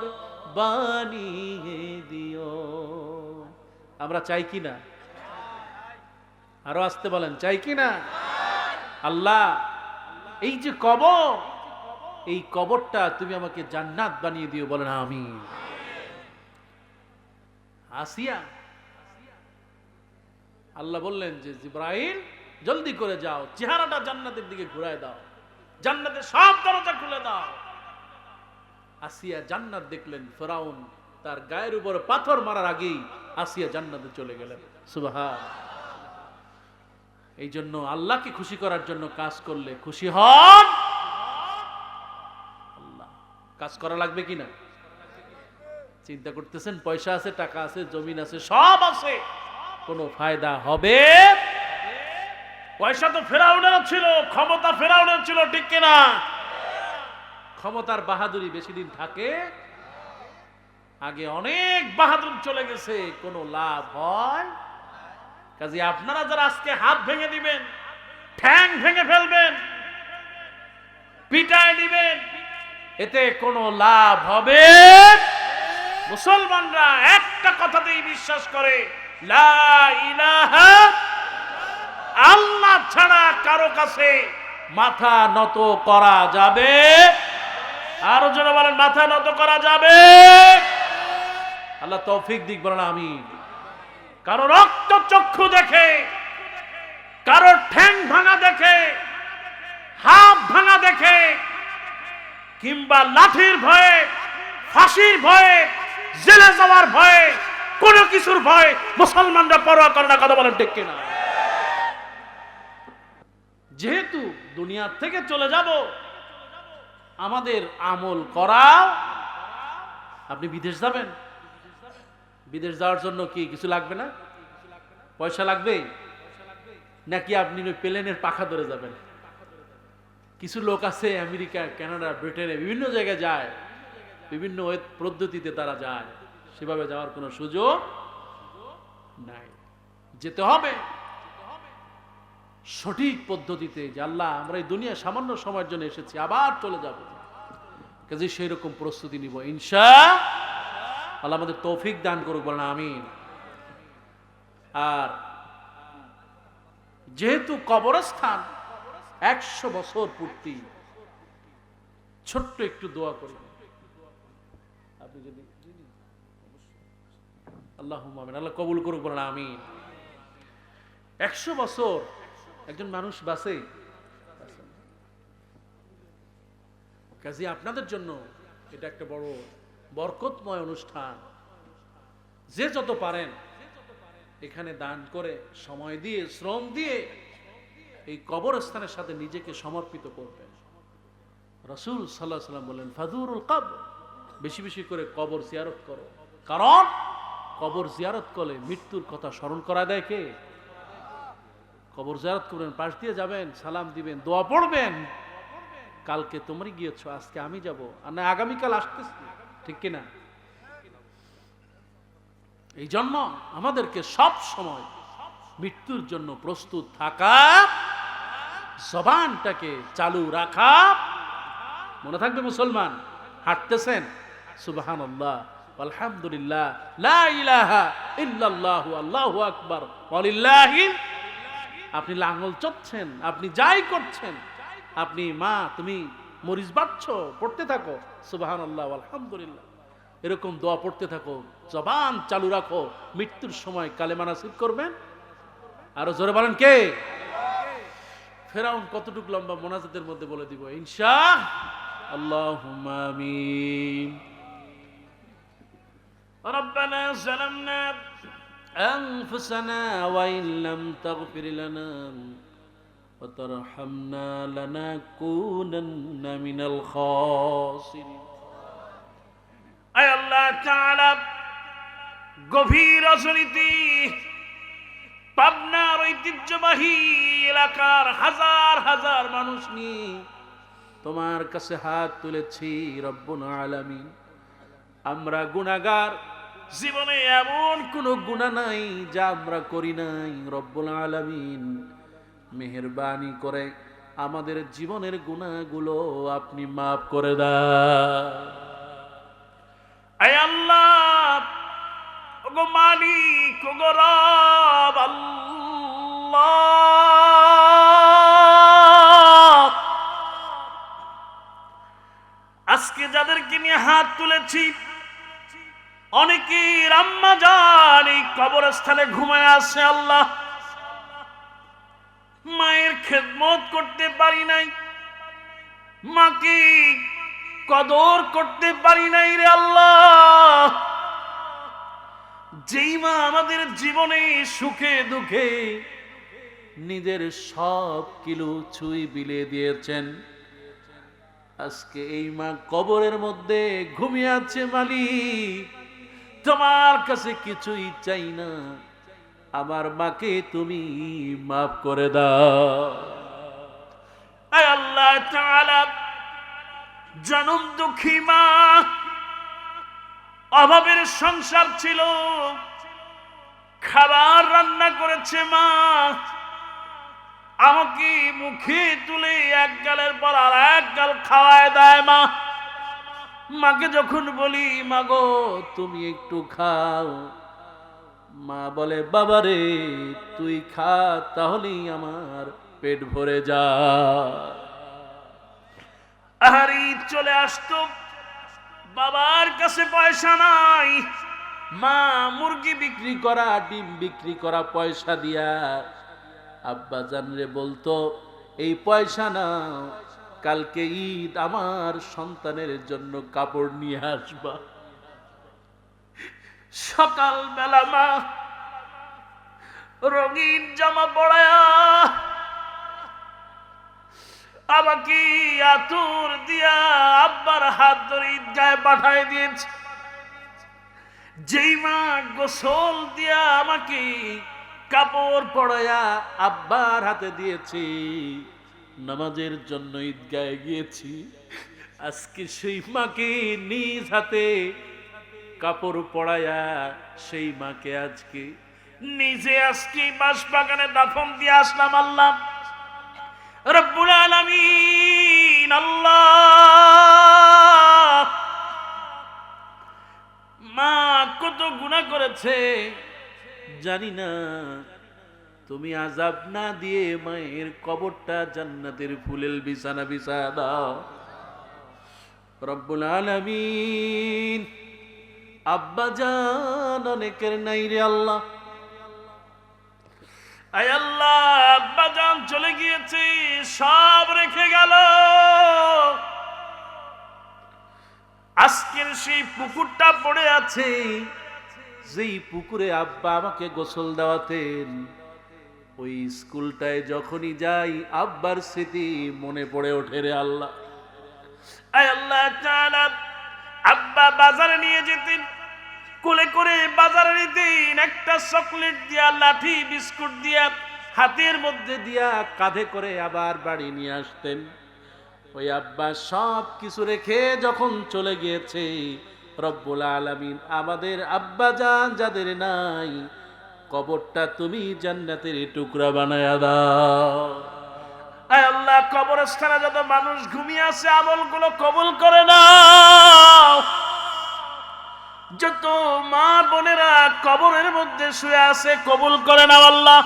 বানিয়ে দিও। আমরা চাই কি না? আরো আসতে বলেন, চাই কি না? আল্লাহ এই যে কবর, এই কবরটা তুমি আমাকে জান্নাত বানিয়ে দিও, বলেন আমিন। আসিয়া আল্লাহ বললেন যে জিবরাইল জলদি করে যাও, চেহারাটা জান্নাতের দিকে ঘুরায় দাও, জান্নাতের সব দরজা খুলে দাও। আসিয়া জান্নাত দেখলেন, ফেরাউন তার গায়ের উপর পাথর মারার আগেই আসিয়া জান্নাতে চলে গেলেন। সুবহানাল্লাহ। এই জন্য আল্লাহকে খুশি করার জন্য কাজ করলে খুশি হন আল্লাহ। কাজ করা লাগবে কিনা? চিন্তা করতেছেন পয়সা আছে, টাকা আছে, জমিন আছে, সব আছে, কোনো ফায়দা হবে? পয়সা তো ফেরাউনের ছিল, ক্ষমতা ফেরাউনের ছিল, ঠিক কিনা? ক্ষমতার বাহাদুরি বেশি দিন থাকে? আগে অনেক বাহাদুর চলে গেছে, কোনো লাভ হয়? কাজে আপনারা যারা আজকে হাত ভেঙে দিবেন, ঠ্যাং ভেঙে ফেলবেন, পিটায় দিবেন, এতে কোনো লাভ হবে? মুসলমানরা একটা কথাতেই বিশ্বাস করে, লা ইলাহা আল্লাহ ছাড়া কারো কাছে মাথা নত করা যাবে? আরো জোরে বলেন, মাথা নত করা যাবে? আল্লাহ তৌফিক দিক, বলেন আমিন। কারো রক্ত চক্ষু দেখে, কারো ঠ্যাং ভাঙা দেখে, হাত ভাঙা দেখে, কিংবা লাঠির ভয়ে, ফাঁসির ভয়ে, জেলে যাওয়ার ভয়ে, কোনো কিছুর ভয়ে মুসলমানরা পরোয়া করে না, কথা বলেন ঠিক কিনা? যেহেতু দুনিয়ার থেকে চলে যাব, আমাদের আমল করা। আপনি বিদেশ যাবেন, বিদেশ যাওয়ার জন্য কি কিছু লাগবে না? পয়সা লাগবে নাকি আপনি প্লেনের পাখা ধরে যাবেন? কিছু লোক আছে আমেরিকা, কানাডা, ব্রিটেনে বিভিন্ন জায়গায় যায়, বিভিন্ন পদ্ধতিতে তারা যায়, সেভাবে যাওয়ার কোনো সুযোগ নাই। যেতে হবে সঠিক পদ্ধতিতে, যে আল্লাহ আমরা এই দুনিয়া সামান্য সময়ের জন্য এসেছি, আবার চলে যাব, কাজে সেই রকম প্রস্তুতি নিব ইনশাআল্লাহ। আমাদের তৌফিক দান করুক, বলেন আমিন। আর যেহেতু কবরস্থান 100 বছর পূর্তি, ছোট্ট একটু দোয়া করি, আপনি যদি আল্লাহুম্মা আমিন, আল্লাহ কবুল করুক, বলেন আমিন। 100 বছর একজন মানুষ বাঁচে, কাজে আপনাদের জন্য এটা একটা বড় বরকতময় অনুষ্ঠান। যে যত পারেন এখানে দান করে, সময় দিয়ে, শ্রম দিয়ে এই কবরস্থানের সাথে নিজেকে সমর্পিত করবেন। রাসূল সাল্লাল্লাহু আলাইহি ওয়াসাল্লাম বলেন, ফাযুরুল কবর, বেশি বেশি করে কবর জিয়ারত করো, কারণ কবর জিয়ারত করলে মৃত্যুর কথা স্মরণ করা দেয় কে? কবর জিয়ারত করবেন, পাশ দিয়ে যাবেন, সালাম দিবেন, দোয়া পড়বেন, কালকে তোমরা গিয়েছো, আজকে আমি যাব, আর না আগামীকাল আসতেছি, ঠিক কিনা? এই জন্য আমাদেরকে সব সময় মৃত্যুর জন্য প্রস্তুত থাকা জবানটাকে চালু রাখা। মনে থাকবে মুসলমান, হাঁটতেছেন সুবহানাল্লাহ আলহামদুলিল্লাহ লা ইলাহা ইল্লাল্লাহু আল্লাহু আকবার ওয়ালিল্লাহিল। আপনি লাঙ্গল চড়ছেন, আপনি যাই করছেন, আপনি মা তুমি মরিচ বাটছো, পড়তে থাকো সুবহানাল্লাহ আলহামদুলিল্লাহ, এরকম দোয়া পড়তে থাকো, জবান চালু রাখো। মৃত্যুর সময় কালেমা নাসিব করবেন। আরো জোরে বলেন কে? ফেরাউন কতটুকু লম্বা মোনাজাতের মধ্যে বলে দিব ইনশাআল্লাহুম্মা আমিন। রব্বানা যালামনা আনফুসানা ওয়া ইন লাম তাগফির লানা ওয়া তারহামনা লানাকুনান্না মিনাল খাসিরিন। আয় আল্লাহ তাআলা, গভীর রজনীতে পাবনার ঐতিহ্যবাহী এলাকার হাজার হাজার মানুষ নিয়ে তোমার কাছে হাত তুলেছি রব্বুল আলামিন। আমরা গুনাহগার, জীবনে এমন কোনো গুনাহ নাই যা আমরা করি নাই। রব্বুল আলামিন মেহেরবানি করে আমাদের জীবনের গুনাহগুলো আপনি মাফ করে দাও। আয় আল্লাহ, ওগো মালিক, ওগো রব আল্লাহ, আজকে যাদেরকে নিয়ে হাত তুলেছি অনেকের আম্মা জান এই কবরস্থানে ঘুমায় আছে। আল্লাহ, মায়ের খেদমত করতে পারি নাই, মাকে কদর করতে পারি নাই রে আল্লাহ। যেই মা আমাদের জীবনে সুখে দুঃখে নিজের সব কিলো ছুঁই বিলিয়ে দিয়েছেন, আজকে এই মা কবরের মধ্যে ঘুমিয়ে আছে। মালিক, তোমার কাছে কিছুই চাই না, আমার মাকে তুমি মাফ করে দাও। আয় আল্লাহ তাআলা, জনম দুঃখী মা, অভাবের সংসার ছিল, খাবার রান্না করেছে মা, আমাকে মুখে তুলে এক গালের পর আর এক গাল খাওয়ায় দেয় মা। মাকে যখন বলি মাগো তুমি একটু খাও, মা বলে বাবারে তুই খা, তাহলেই আমার পেট ভরে যা। আহারি চলে আসতো, বাবার কাছে পয়সা নাই, মা মুরগি বিক্রি করা, ডিম বিক্রি করা পয়সা দিয়া আব্বা জানরে বলতো এই পয়সা নাও, কালকে ঈদ, আমার সন্তানের জন্য কাপড় নিয়ে আসবা। সকাল বেলা মা রঙিন জামা পড়ায়া আমাকে আতুর দিয়া আব্বার হাত ধরে ঈদগাহে পাঠায় দিয়েছে। যেই মা গোসল দিয়া আমাকে কাপড় পরায়া আব্বার হাতে দিয়েছি, নামাজের জন্য ঈদগাহে গিয়েছি, আজকে সেই মাকে নিজ হাতে কাপড় পরায়া সেই মাকে আজকে নিজে আজকে বাঁশবাগানে দাফন দিয়ে আসলাম। আল্লাহ রব্বুল আলামিন, আল্লাহ, মা কত গুনাহ করেছে জানি না, তুমি আযাব না দিয়ে মায়ের কবরটা জান্নাতের ফুলেল বিছানা বিছায়া দাও রব্বুল আলামিন। আব্বা জান অনেকের নাই রে আল্লাহ। আয় আল্লাহ, আব্বা জান চলে গিয়েছে, সব রেখে গেল। আজকের সেই পুকুরটা পড়ে আছে, যেই পুকুরে আব্বা আমাকে গোসল দেওয়াতেন, ওই স্কুলটায় যখনই যাই আব্বার স্মৃতি মনে পড়ে ওঠে রে আল্লাহ। আয় আল্লাহ তাআলা, আব্বা বাজারে নিয়ে যেতেন, কোলে করে বাজারে নিতেন, একটা চকলেট দিয়া, লাঠি বিস্কুট দিয়া হাতের মধ্যে দিয়া কাঁধে করে আবার বাড়ি নিয়ে আসতেন। ওই আব্বা সব কিছু রেখে যখন চলে গিয়েছে, রব্বুল আলামিন আমাদের আব্বা জান যাদের নাই, কবরটা তুমি জান্নাতের টুকরা বানায়া দাও। আয় আল্লাহ, কবরস্থানে যত মানুষ ঘুমিয়ে আছে আমলগুলো কবুল করে নাও। যত মা বোনেরা কবরের মধ্যে শুয়ে আছে কবুল করে নাও আল্লাহ।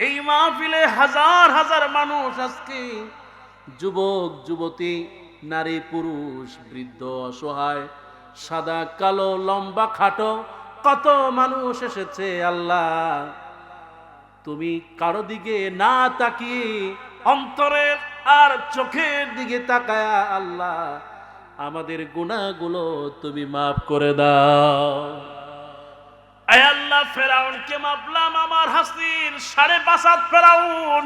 এই মাহফিলে হাজার হাজার মানুষ আজকে, যুবক যুবতী, নারী পুরুষ, বৃদ্ধ অসহায়, সাদা কালো লম্বা খাটো কত মানুষ এসেছে আল্লাহ। তুমি কারো দিকে না তাকিয়ে অন্তরের আর চোখের দিকে তাকায়া আল্লাহ আমাদের গুনাহগুলো তুমি মাফ করে দাও। আয় আল্লাহ, ফেরাউনকে মাপলাম আমার হাসির 5.5 হাত ফেরাউন।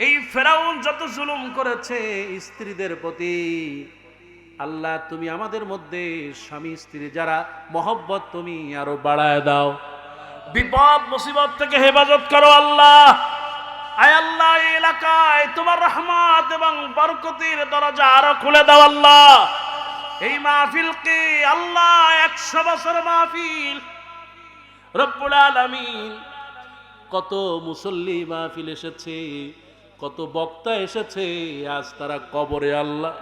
এই ফেরাউন যত জুলুম করেছে স্ত্রীদের প্রতি, আল্লাহ তুমি আমাদের মধ্যে স্বামী স্ত্রী যারা মহব্বত তুমি আরো বাড়ায় দাও। বিপদ মুসিবত থেকে হেফাজত করো আল্লাহ। আয় আল্লাহ, এই এলাকায় তোমার রহমত এবং বরকতের দরজা আরো খুলে দাও আল্লাহ। এই মাহফিলকে আল্লাহ 100 বছর মাহফিল রব্বুল আলামিন। কত মুসল্লি মাহফিল এসেছে, কত বক্তা এসেছে, আজ তারা কবরে আল্লাহ।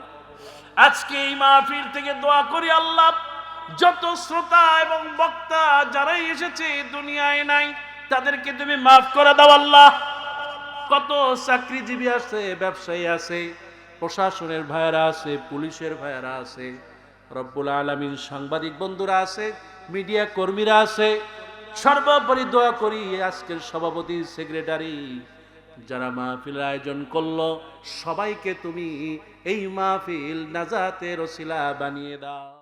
আজকে এই মাহফিল থেকে দোয়া করি আল্লাহ, যত শ্রোতা এবং বক্তা যারাই এসেছে দুনিয়ায় নাই তাদেরকে তুমি মাফ করে দাও আল্লাহ। কত চাকরিজীবী আছে, ব্যবসায়ী আছে, প্রশাসনের ভাইয়েরা আছে, পুলিশের ভাইয়েরা আছে, রব্বুল আলামিন সাংবাদিক বন্ধুরা আছে, মিডিয়া কর্মীরা আছে। সর্বোপরি দোয়া করি আজকের সভাপতি, সেক্রেটারি যারা মাহফিল আয়োজন করলো, সবাইকে তুমি এই মাহফিল নাজাতের ওসিলা বানিয়ে দাও।